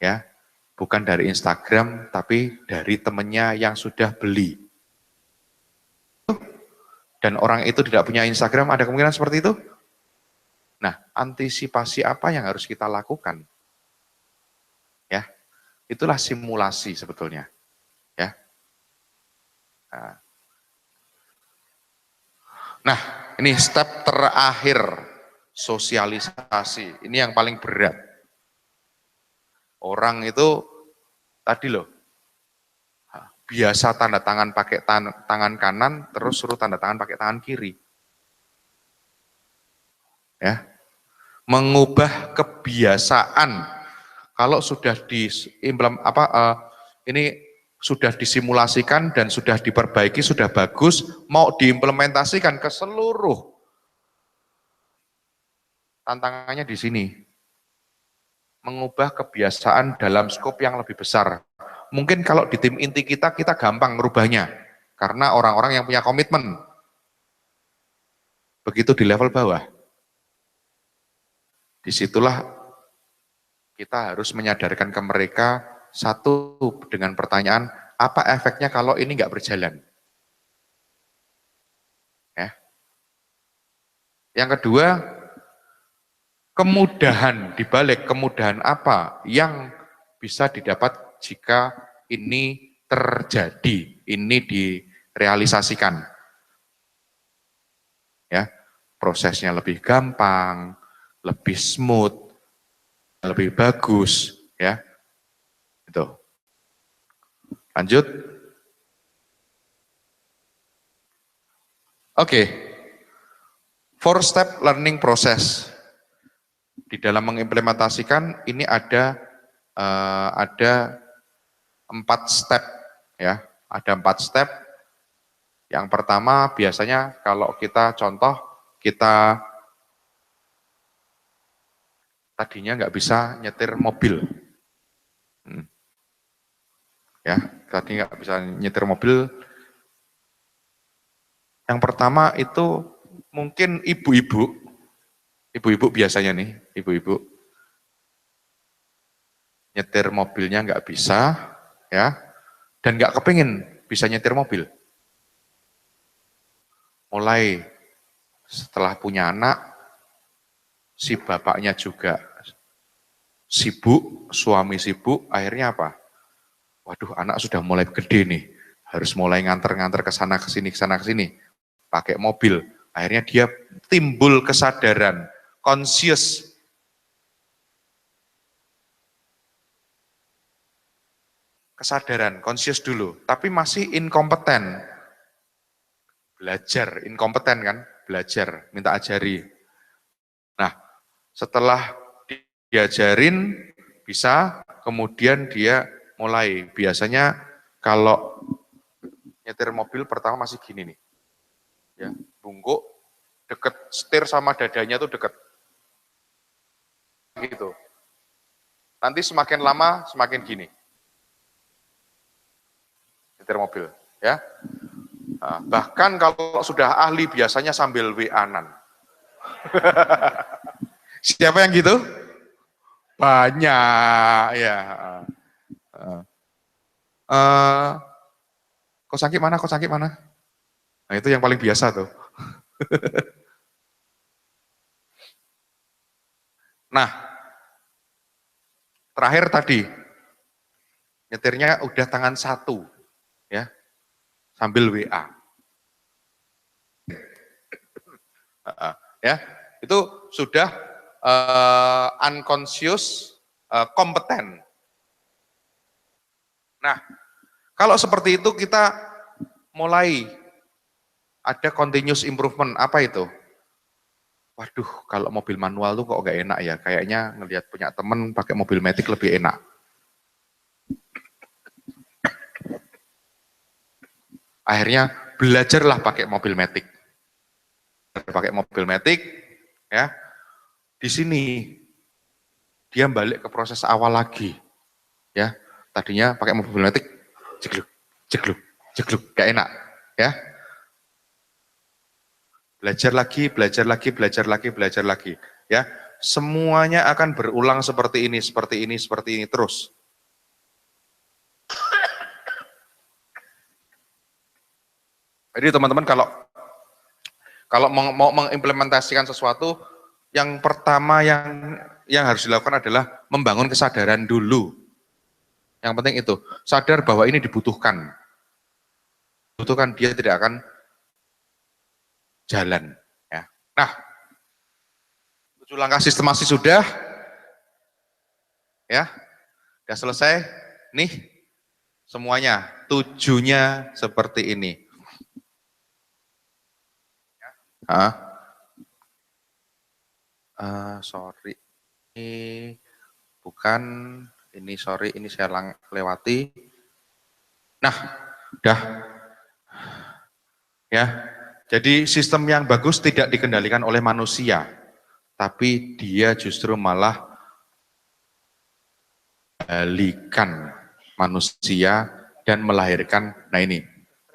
ya, bukan dari Instagram, tapi dari temannya yang sudah beli. Dan orang itu tidak punya Instagram, ada kemungkinan seperti itu? Nah, antisipasi apa yang harus kita lakukan? Ya, itulah simulasi sebetulnya. Ya. Nah, ini step terakhir, sosialisasi. Ini yang paling berat. Orang itu tadi loh, biasa tanda tangan pakai tangan kanan, terus suruh tanda tangan pakai tangan kiri. Ya, mengubah kebiasaan. Kalau sudah ini sudah disimulasikan dan sudah diperbaiki, sudah bagus, mau diimplementasikan ke seluruh, tantangannya di sini. Mengubah kebiasaan dalam skop yang lebih besar. Mungkin kalau di tim inti kita gampang merubahnya, karena orang-orang yang punya komitmen. Begitu di level bawah. Disitulah kita harus menyadarkan ke mereka, satu dengan pertanyaan, apa efeknya kalau ini nggak berjalan? Ya. Yang kedua, kemudahan, dibalik kemudahan apa yang bisa didapat jika ini terjadi, ini direalisasikan. Ya, prosesnya lebih gampang, lebih smooth, lebih bagus, ya. Itu. Lanjut. Oke. 4-step learning process. Di dalam mengimplementasikan ini ada 4 step, ya. Ada 4 step. Yang pertama biasanya kalau kita contoh, kita tadinya nggak bisa nyetir mobil. Ya, tadi nggak bisa nyetir mobil. Yang pertama itu mungkin ibu-ibu biasanya nih, ibu-ibu nyetir mobilnya nggak bisa, ya, dan nggak kepingin bisa nyetir mobil. Mulai setelah punya anak, si bapaknya juga sibuk, suami sibuk, akhirnya apa? Waduh, anak sudah mulai gede nih, harus mulai nganter-nganter ke sana ke sini, pakai mobil. Akhirnya dia timbul kesadaran, conscious. Kesadaran, conscious dulu, tapi masih inkompeten. Belajar, inkompeten kan? Belajar, minta ajari. Nah, setelah diajarin, bisa, kemudian dia mulai. Biasanya kalau nyetir mobil pertama masih gini nih. Ya, bungkuk, deket, setir sama dadanya tuh deket. Gitu. Nanti semakin lama, semakin gini. Nyetir mobil, ya. Nah, bahkan kalau sudah ahli biasanya sambil WA-an. Siapa yang gitu? Banyak, ya. Kok sakit mana? Nah, itu yang paling biasa tuh. Nah, terakhir tadi, nyetirnya udah tangan satu, ya, sambil WA. Ya, itu sudah unconscious, kompeten. Nah, kalau seperti itu kita mulai ada continuous improvement. Apa itu? Waduh, kalau mobil manual tuh kok gak enak ya. Kayaknya ngelihat punya temen pakai mobil matic lebih enak. Akhirnya belajarlah pakai mobil matic. Pakai mobil matic, ya. Di sini dia balik ke proses awal lagi, ya. Tadinya pakai mobil matic, jegluk, gak enak, ya. Belajar lagi, ya. Semuanya akan berulang seperti ini terus. Jadi teman-teman kalau mau mengimplementasikan sesuatu, yang pertama yang harus dilakukan adalah membangun kesadaran dulu. Yang penting itu, sadar bahwa ini dibutuhkan. Dibutuhkan, dia tidak akan jalan. Ya. Nah, 7 langkah sistemasi sudah. Ya, sudah selesai. Nih, semuanya, 7-nya seperti ini. Sorry, ini bukan, ini sorry, ini saya lewati. Nah, udah. Ya, jadi sistem yang bagus tidak dikendalikan oleh manusia, tapi dia justru malah balikan manusia dan melahirkan, nah ini,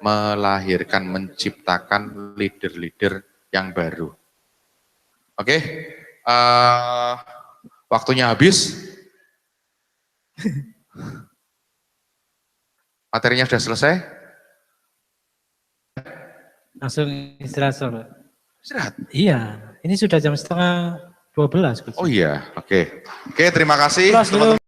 melahirkan, menciptakan leader-leader yang baru. Oke, waktunya habis. Materinya sudah selesai. Langsung istirahat sore. Istirahat? Iya, ini sudah jam setengah 12. Oh iya, oke. Oke, terima kasih teman-teman.